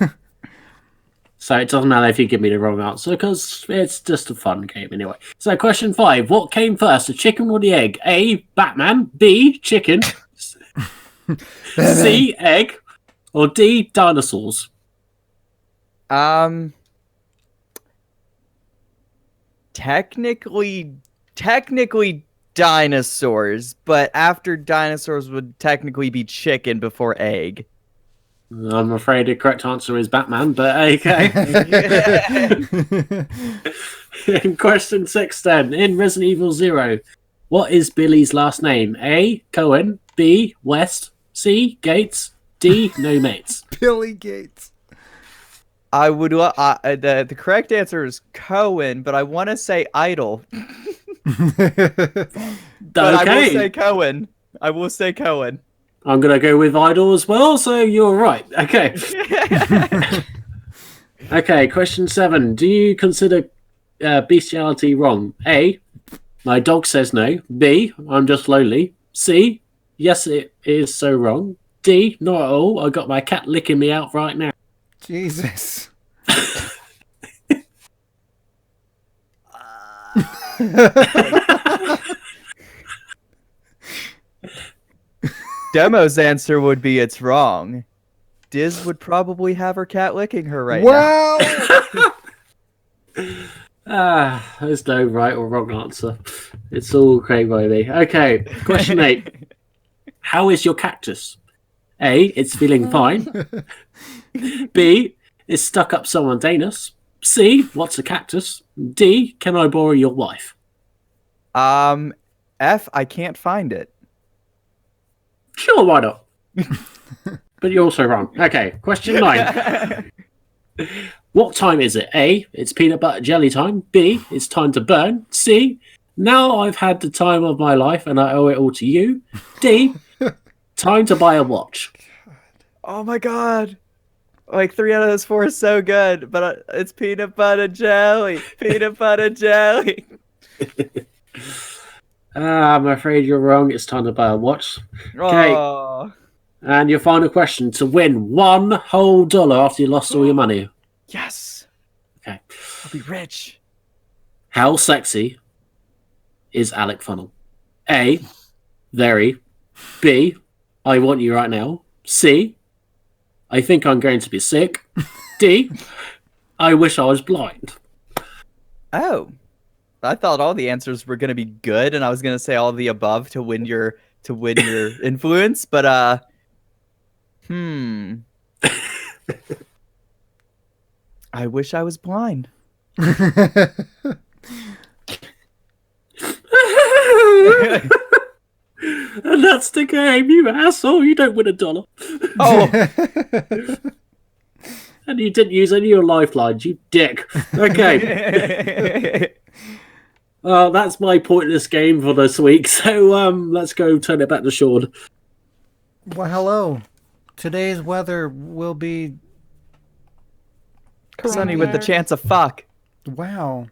S7: So it doesn't matter if you give me the wrong answer because it's just a fun game anyway. So question 5. What came first, the chicken or the egg? A. Batman. B. Chicken. C. Egg. Or D. Dinosaurs.
S6: Technically dinosaurs, but after dinosaurs would technically be chicken before egg.
S7: I'm afraid the correct answer is Batman, but okay. In question 6 then, in Resident Evil 0, what is Billy's last name? A. Cohen. B. West. C. Gates. D. No mates.
S2: Billy Gates.
S6: I would the correct answer is Cohen, but I want to say Idol. But I will say Cohen.
S7: I'm going to go with Idol as well, so you're right. Okay. Okay, question 7. Do you consider bestiality wrong? A. My dog says no. B. I'm just lonely. C. Yes, it is so wrong. D. Not at all. I got my cat licking me out right now.
S2: Jesus.
S6: Demo's answer would be it's wrong. Diz would probably have her cat licking her right now.
S2: Wow.
S7: There's no right or wrong answer. It's all great by me. Okay, question 8. How is your cactus? A, it's feeling fine. B, it's stuck up someone's anus. C, what's a cactus? D, can I borrow your wife?
S6: F, I can't find it.
S7: Sure, why not? But you're also wrong. Okay, question 9. What time is it? A, it's peanut butter jelly time. B, it's time to burn. C, now I've had the time of my life and I owe it all to you. D, time to buy a watch.
S6: Oh my god. Like 3 out of those 4 is so good, but it's peanut butter jelly. Peanut butter jelly.
S7: I'm afraid you're wrong. It's time to buy a watch. Okay.
S6: Oh.
S7: And your final question to win $1 whole after you lost all your money.
S6: Yes.
S7: Okay.
S6: I'll be rich.
S7: How sexy is Alec Funnell? A, very. B, I want you right now. C, I think I'm going to be sick. D, I wish I was blind.
S6: Oh. I thought all the answers were going to be good, and I was going to say all the above to win your influence, but I wish I was blind.
S7: And that's the game, you asshole. You don't win $1.
S6: Oh.
S7: And you didn't use any of your lifelines, you dick. Okay. Well, that's my pointless game for this week. So let's go turn it back to Shaun.
S2: Well, hello. Today's weather will be...
S6: Sunny with the chance of fuck.
S2: Wow.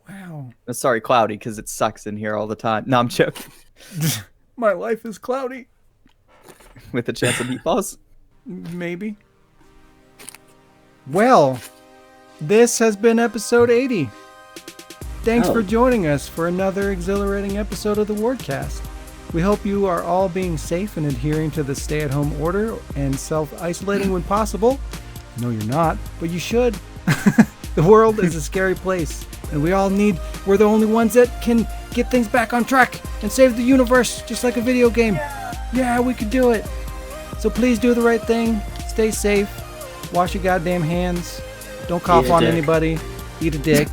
S2: Wow.
S6: Sorry, cloudy, because it sucks in here all the time. No, I'm joking.
S2: My life is cloudy.
S6: With the chance of meatballs?
S2: Maybe. Well, this has been episode 80. Thanks for joining us for another exhilarating episode of the Wardcast. We hope you are all being safe and adhering to the stay-at-home order and self-isolating when possible. No, you're not, but you should. The world is a scary place, and we're the only ones that can get things back on track and save the universe, just like a video game. Yeah, we could do it. So please do the right thing. Stay safe. Wash your goddamn hands. Don't cough on anybody. Eat a dick.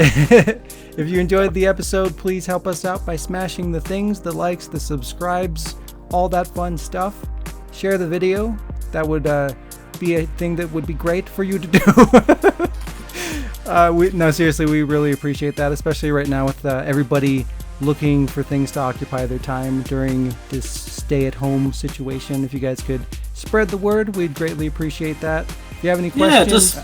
S2: If you enjoyed the episode, please help us out by smashing the things, the likes, the subscribes, all that fun stuff. Share the video. That would be a thing that would be great for you to do. No, seriously, we really appreciate that, especially right now with everybody looking for things to occupy their time during this stay-at-home situation. If you guys could spread the word, we'd greatly appreciate that. If you have any questions...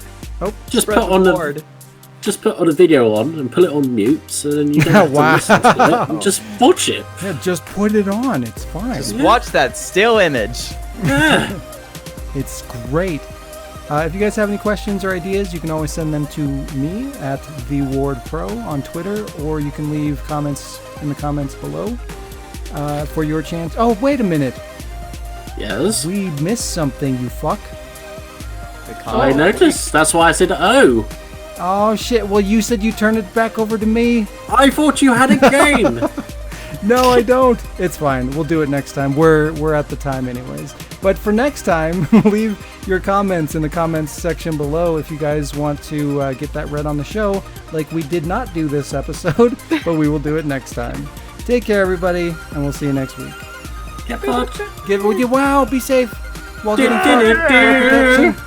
S7: Just put on a video on and put it on mute, so then you don't have to listen to it and just watch it.
S2: Yeah, just put it on. It's fine.
S6: Just watch that still image.
S7: Yeah.
S2: It's great. If you guys have any questions or ideas, you can always send them to me at TheWardPro on Twitter, or you can leave comments in the comments below for your chance. Oh, wait a minute.
S7: Yes?
S2: We missed something, you fuck.
S7: I noticed. That's why I said, oh.
S2: Oh, shit. Well, you said you turned it back over to me.
S7: I thought you had a game.
S2: No, I don't. It's fine. We'll do it next time. We're at the time anyways. But for next time, leave your comments in the comments section below if you guys want to get that read on the show, like we did not do this episode, but we will do it next time. Take care, everybody, and we'll see you next week.
S7: Get fucked.
S2: Wow, be safe while getting fucked.